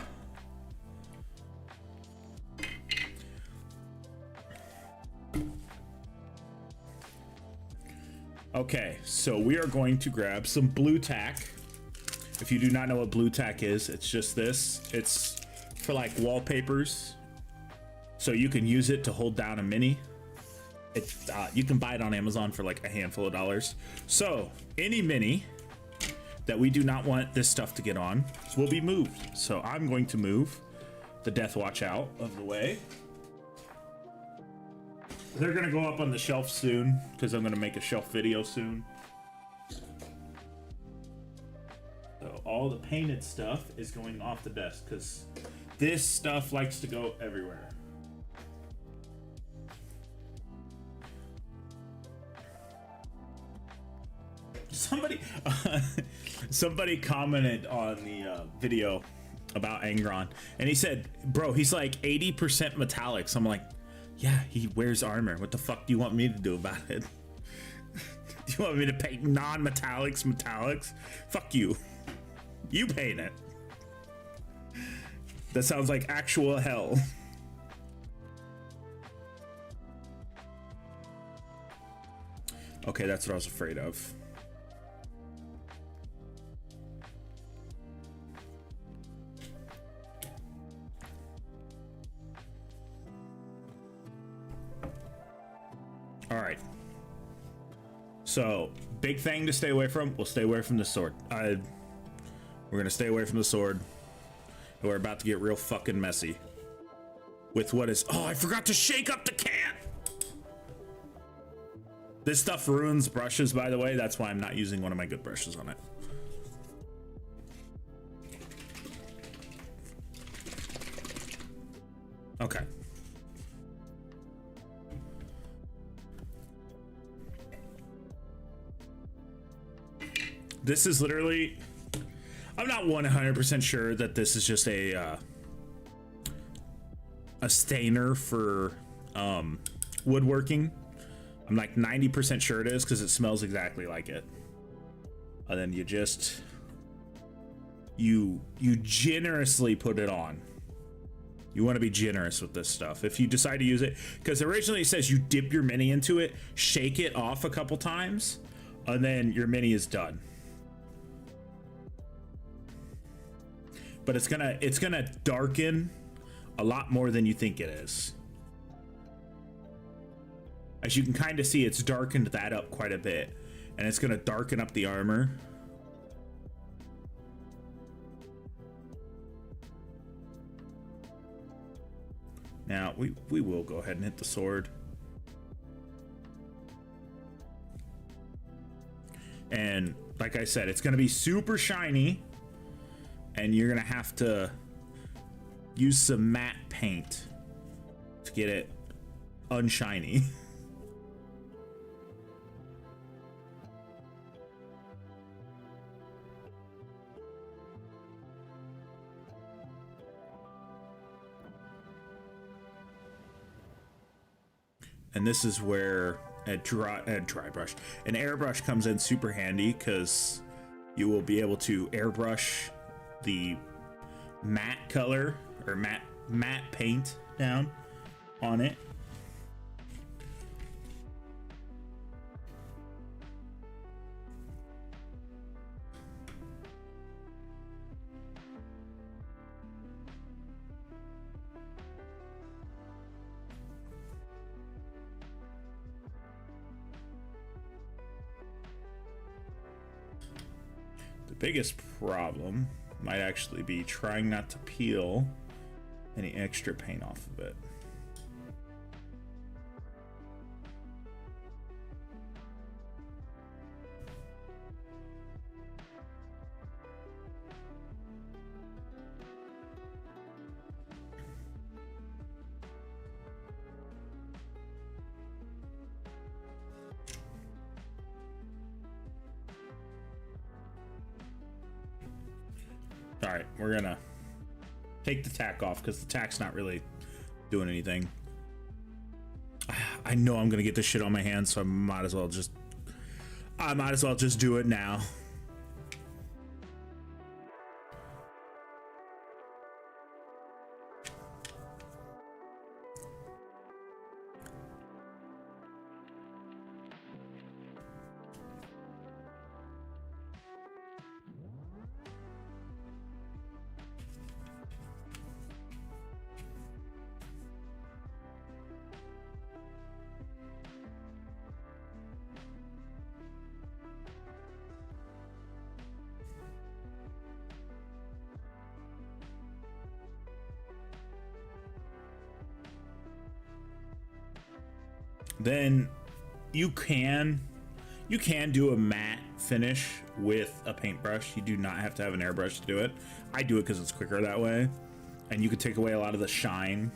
Okay, so we are going to grab some blue tack. If you do not know what blue tack is, it's just this. It's for like wallpapers. So you can use it to hold down a mini. You can buy it on Amazon for like a handful of dollars. So any mini that we do not want this stuff to get on will be moved. So I'm going to move the Death Watch out of the way. They're gonna go up on the shelf soon because I'm gonna make a shelf video soon. So all the painted stuff is going off the desk because this stuff likes to go everywhere. Somebody commented on the video about Angron, and he said, bro, he's like 80% metallics. I'm like, yeah, he wears armor. What the fuck do you want me to do about it? Do you want me to paint non-metallics metallics? Fuck you. You paint it. That sounds like actual hell. Okay, that's what I was afraid of. All right. So, big thing to stay away from. We'll stay away from the sword. We're gonna stay away from the sword. We're about to get real fucking messy with what is. Oh, I forgot to shake up the can. This stuff ruins brushes, by the way. That's why I'm not using one of my good brushes on it. Okay. This is literally, I'm not 100% sure that this is just a stainer for woodworking. I'm like 90% sure it is because it smells exactly like it. And then you just, you generously put it on. You want to be generous with this stuff. If you decide to use it, because originally it says you dip your mini into it, shake it off a couple times, and then your mini is done. But it's gonna darken a lot more than you think it is. As you can kind of see, it's darkened that up quite a bit, and it's gonna darken up the armor. Now we will go ahead and hit the sword. And like I said, it's gonna be super shiny, and you're gonna have to use some matte paint to get it unshiny. And this is where an airbrush comes in super handy, because you will be able to airbrush the matte color or matte paint down on it. biggest problem might actually be trying not to peel any extra paint off of it. All right, we're gonna take the tack off because the tack's not really doing anything. I know I'm gonna get this shit on my hands, so I might as well just do it now. Then you can do a matte finish with a paintbrush. You do not have to have an airbrush to do it. I do it because it's quicker that way, and you can take away a lot of the shine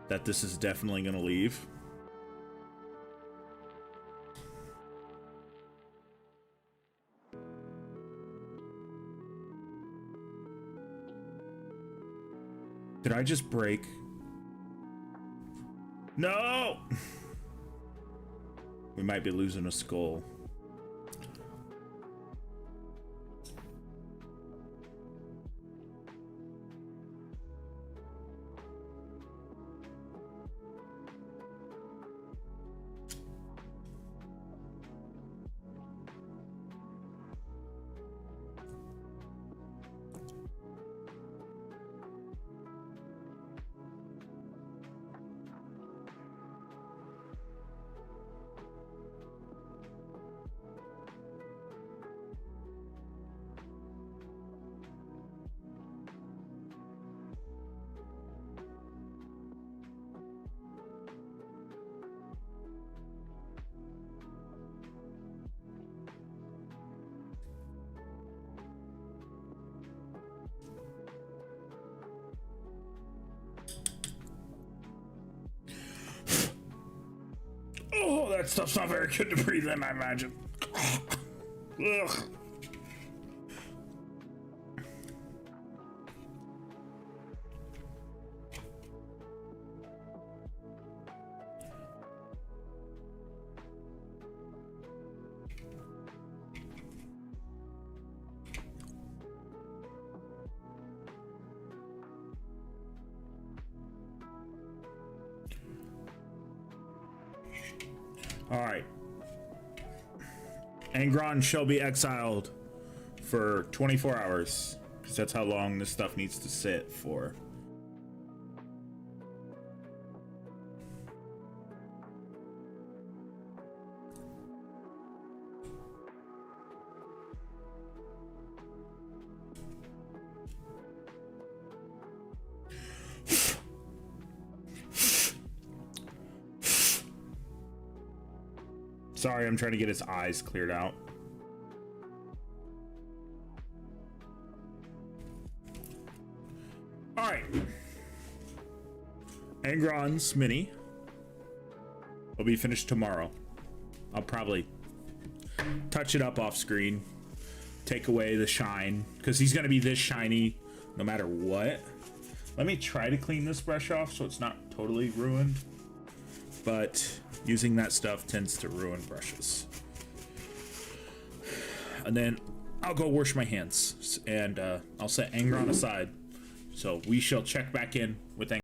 that this is definitely going to leave. Did I just break? No! We might be losing a skull. Oh, that stuff's not very good to breathe in, I imagine. Ugh. All right. Angron shall be exiled for 24 hours, because that's how long this stuff needs to sit for. Sorry, I'm trying to get his eyes cleared out. All right. Angron's mini will be finished tomorrow. I'll probably touch it up off screen, take away the shine, because he's going to be this shiny no matter what. Let me try to clean this brush off so it's not totally ruined, but using that stuff tends to ruin brushes. And then I'll go wash my hands, and I'll set Angron aside. So we shall check back in with Angron.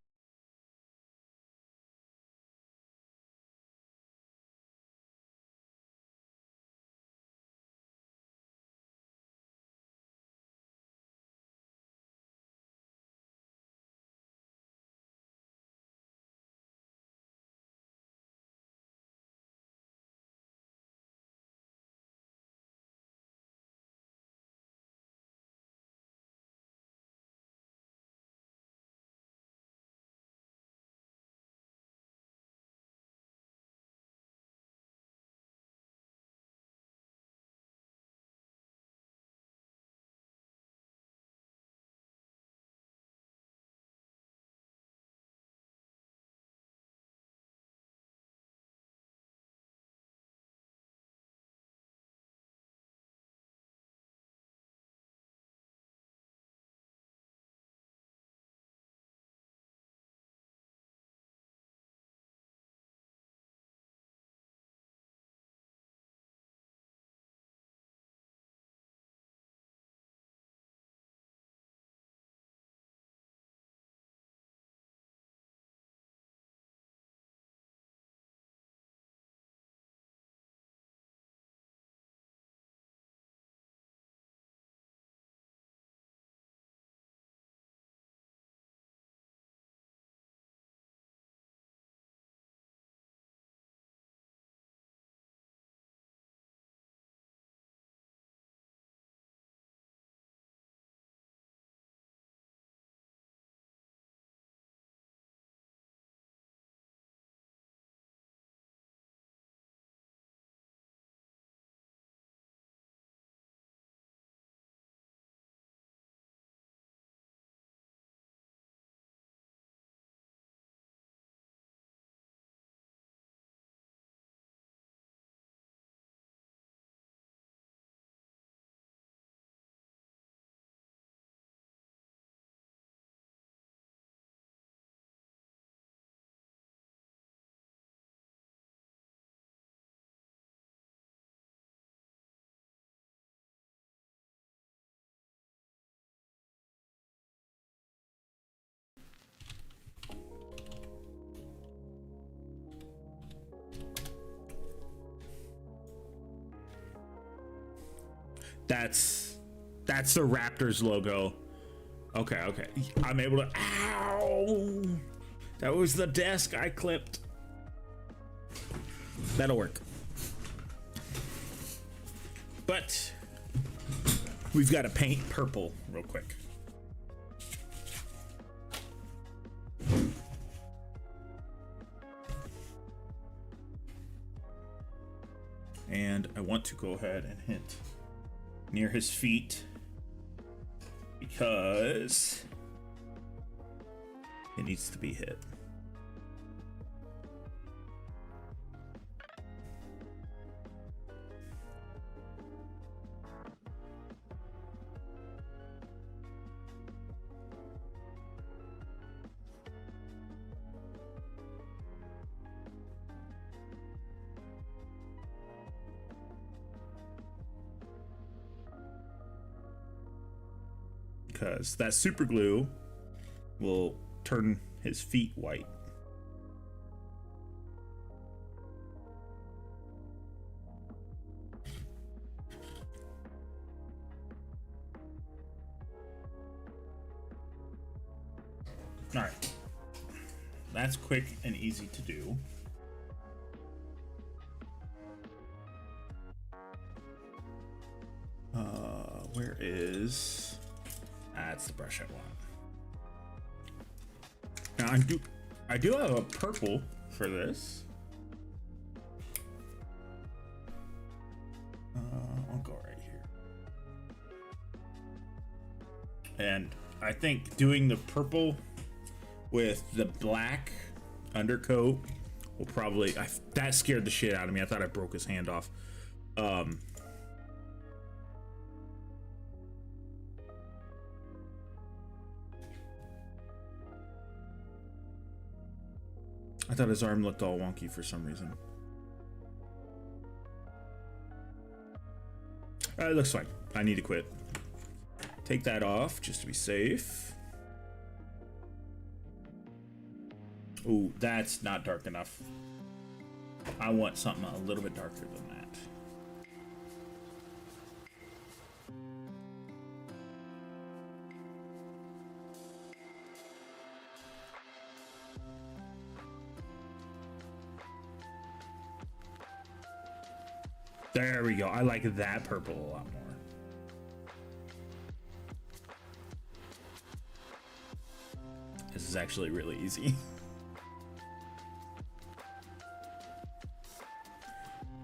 That's the Raptors logo. Okay, okay. I'm able to. Ow! That was the desk I clipped. That'll work. But we've got to paint purple real quick. And I want to go ahead and hit near his feet because it needs to be hit. Because that super glue will turn his feet white. All right, that's quick and easy to do. Where is... That's the brush I want. Now I do have a purple for this. I'll go right here. And I think doing the purple with the black undercoat will probably... that scared the shit out of me. I thought I broke his hand off. I thought his arm looked all wonky for some reason. It looks fine. I need to quit. Take that off just to be safe. Ooh, that's not dark enough. I want something a little bit darker than that. There we go. I like that purple a lot more. This is actually really easy.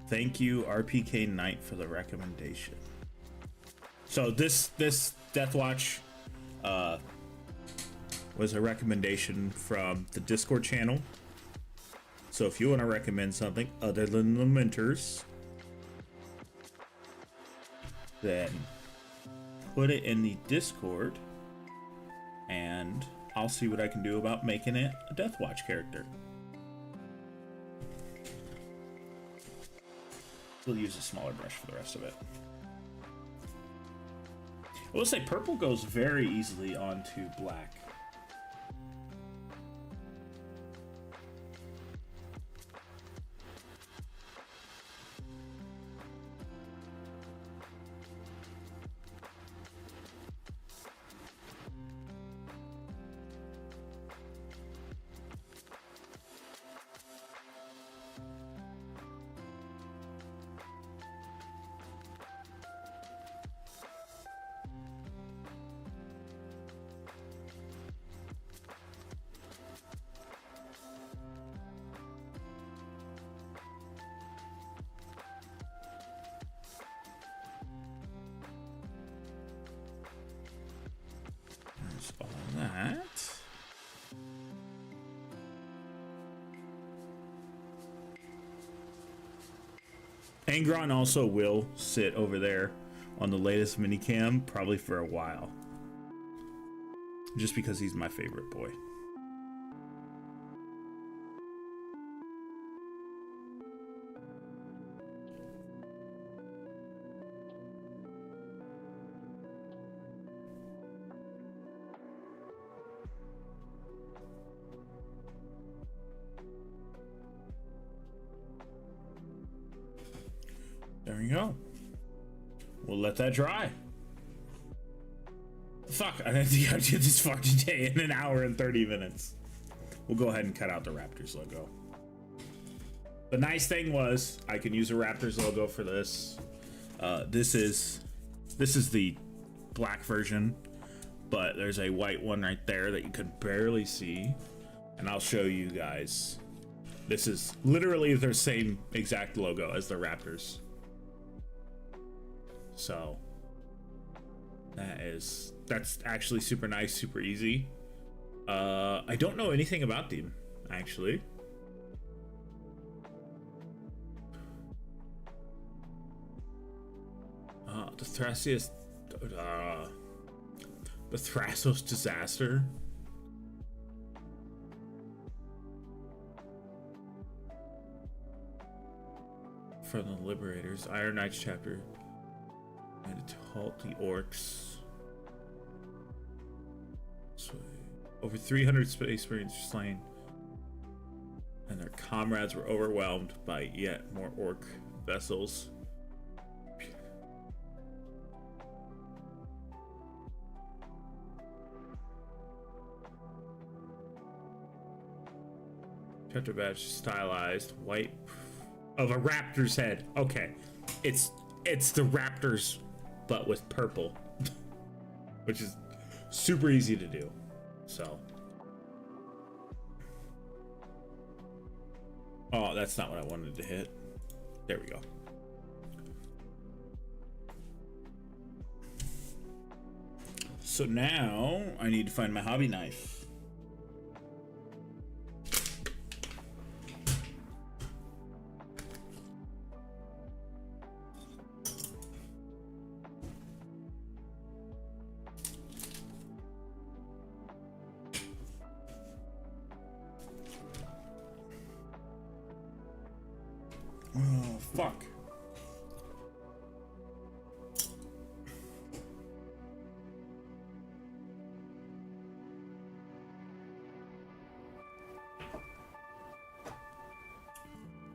Thank you, RPK Knight, for the recommendation. So this Deathwatch was a recommendation from the Discord channel. So if you want to recommend something other than Lamenters, then put it in the Discord and I'll see what I can do about making it a Deathwatch character. We'll use a smaller brush for the rest of it. I will say purple goes very easily onto black. All that. Angron also will sit over there on the latest minicam probably for a while. Just because he's my favorite boy. There we go. we'll let that dry. Fuck, I think I did this fucking day in an hour and 30 minutes. We'll go ahead and cut out the Raptors logo. The nice thing was I can use a Raptors logo for this. This is the black version, but there's a white one right there that you could barely see, and I'll show you guys. This is literally their same exact logo as the Raptors. So that's actually super nice, super easy. I don't know anything about them, actually. The Thrasos disaster. From the Liberators, Iron Knights chapter. And to halt the orcs. So, over 300 space marines slain, and their comrades were overwhelmed by yet more orc vessels. Chapter badge stylized white of a raptor's head. Okay, it's the Raptors, but with purple, which is super easy to do. So, oh, that's not what I wanted to hit. There we go. So now I need to find my hobby knife. Oh, fuck.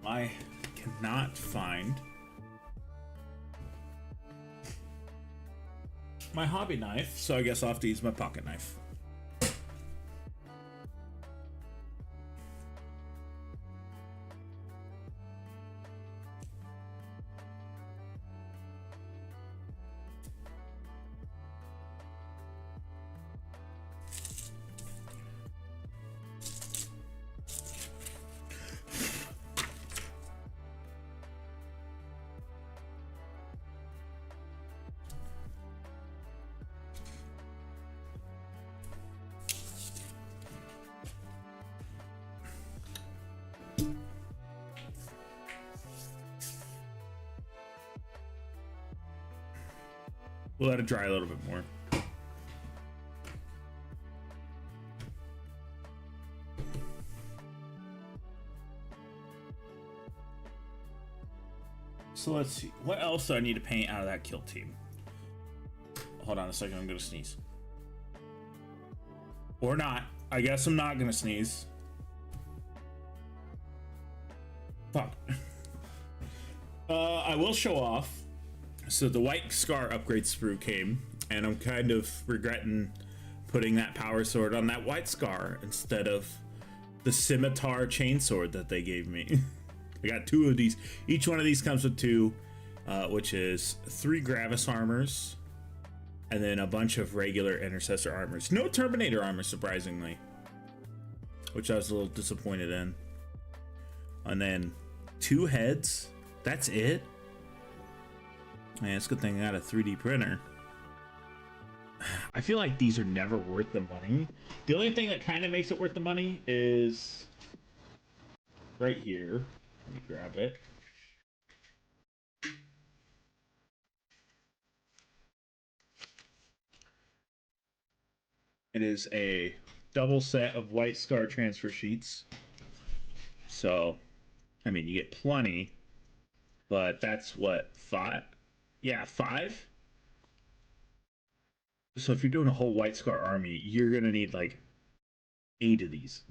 I cannot find my hobby knife, so I guess I'll have to use my pocket knife. We'll let it dry a little bit more. So let's see. What else do I need to paint out of that kill team? Hold on a second, I'm gonna sneeze. Or not. I guess I'm not gonna sneeze. Fuck. I will show off. So the White Scar upgrade sprue came, and I'm kind of regretting putting that power sword on that White Scar instead of the scimitar chainsword that they gave me. I got 2 of these. Each one of these comes with 2, which is 3 Gravis armors, and then a bunch of regular Intercessor armors. No Terminator armor, surprisingly, which I was a little disappointed in. And then 2 heads. That's it. Man, it's a good thing I got a 3D printer. I feel like these are never worth the money. The only thing that kind of makes it worth the money is right here. Let me grab it. It is a double set of White Scar transfer sheets. So, I mean, you get plenty, but that's what, 5? Yeah, 5. So if you're doing a whole White Scar army, you're gonna need like 8 of these.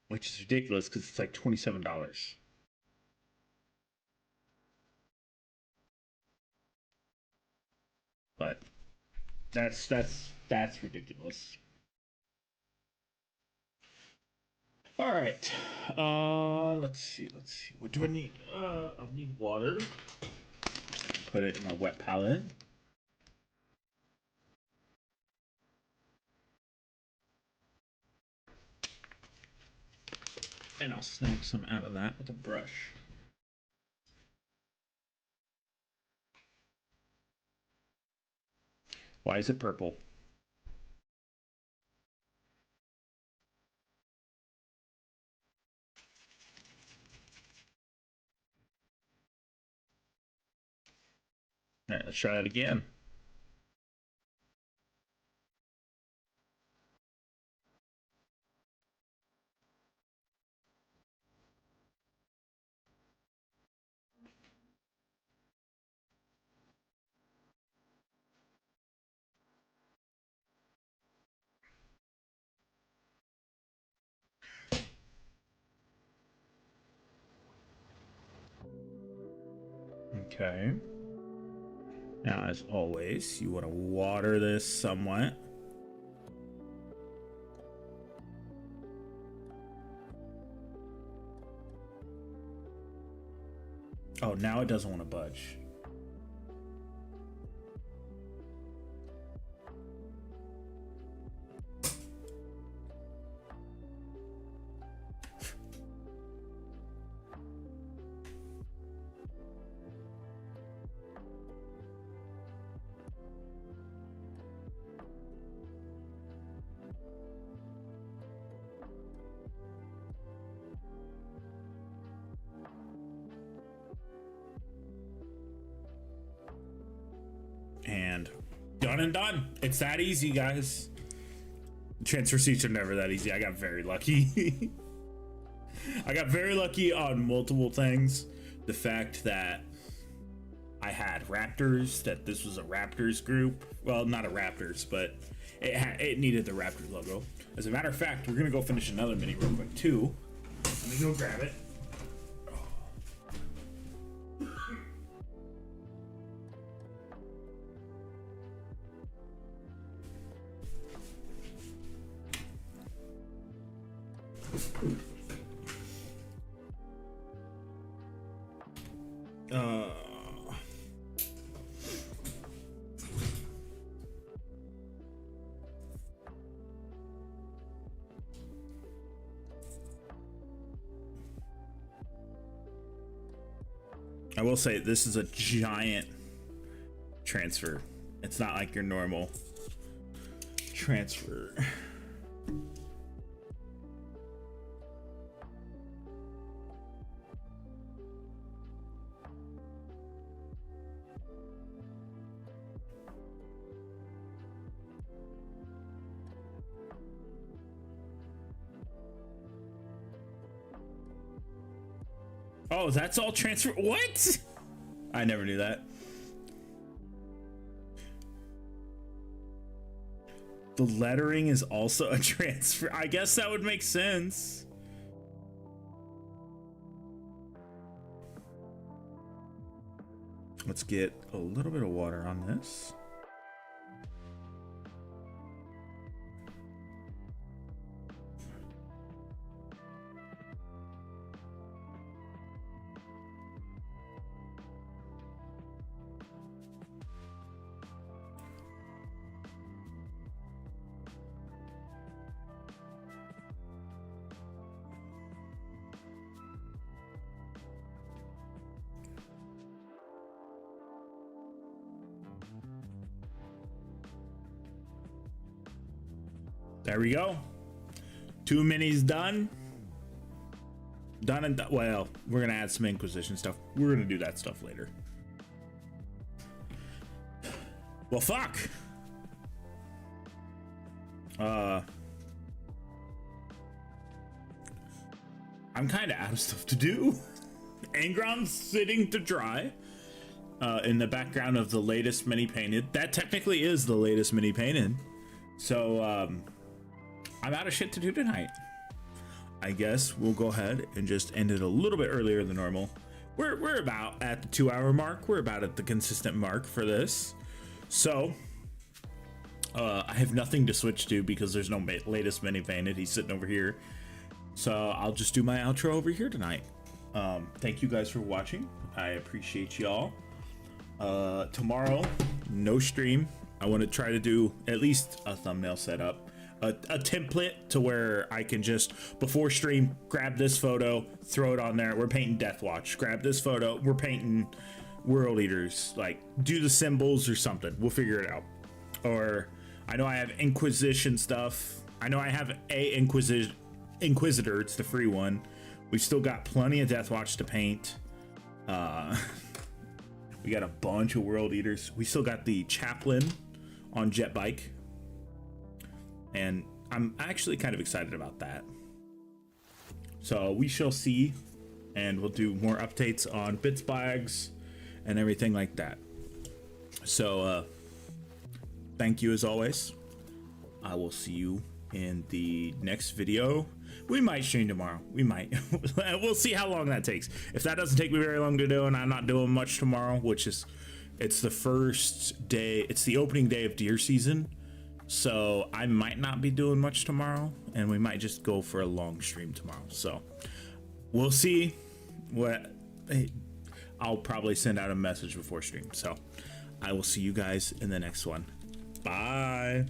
Which is ridiculous because it's like $27. But that's ridiculous. All right. Let's see. What do I need? I need water. Put it in my wet palette. And I'll snag some out of that with a brush. Why is it purple? All right, let's try that again. Okay. Now, as always, you want to water this somewhat. Oh, now it doesn't want to budge. And done and done. It's that easy, guys. Transfer seats are never that easy. I got very lucky. I got very lucky on multiple things. The fact that I had Raptors, that this was a Raptors group. Well, not a Raptors, but it needed the Raptors logo. As a matter of fact, we're gonna go finish another mini real quick too. Let me go grab it. I will say this is a giant transfer. It's not like your normal transfer. Oh, that's all transfer. What? I never knew that. The lettering is also a transfer. I guess that would make sense. Let's get a little bit of water on this. There we go. 2 minis done. Done and done. Well, we're gonna add some Inquisition stuff. We're gonna do that stuff later. Well, fuck. I'm kind of out of stuff to do. Angron's sitting to dry in the background of the latest mini painted. That technically is the latest mini painted. So I'm out of shit to do tonight. I guess we'll go ahead and just end it a little bit earlier than normal. We're about at the 2-hour mark. We're about at the consistent mark for this. So I have nothing to switch to because there's no latest mini painted. He's sitting over here. So I'll just do my outro over here tonight. Thank you guys for watching. I appreciate y'all. Tomorrow, no stream. I want to try to do at least a thumbnail setup, a template to where I can just, before stream, grab this photo, throw it on there. We're painting Deathwatch. Grab this photo. We're painting World Eaters. Like, do the symbols or something. We'll figure it out. Or, I know I have Inquisition stuff. I know I have a Inquisitor. It's the free one. We've still got plenty of Deathwatch to paint. We got a bunch of World Eaters. We still got the Chaplain on jet bike. And I'm actually kind of excited about that. So we shall see. And we'll do more updates on bits bags and everything like that. So thank you as always. I will see you in the next video. We might stream tomorrow. We might. We'll see how long that takes. If that doesn't take me very long to do and I'm not doing much tomorrow, which is, it's the first day, it's the opening day of deer season. So I might not be doing much tomorrow and we might just go for a long stream tomorrow. So we'll see what, I'll probably send out a message before stream. So I will see you guys in the next one. Bye.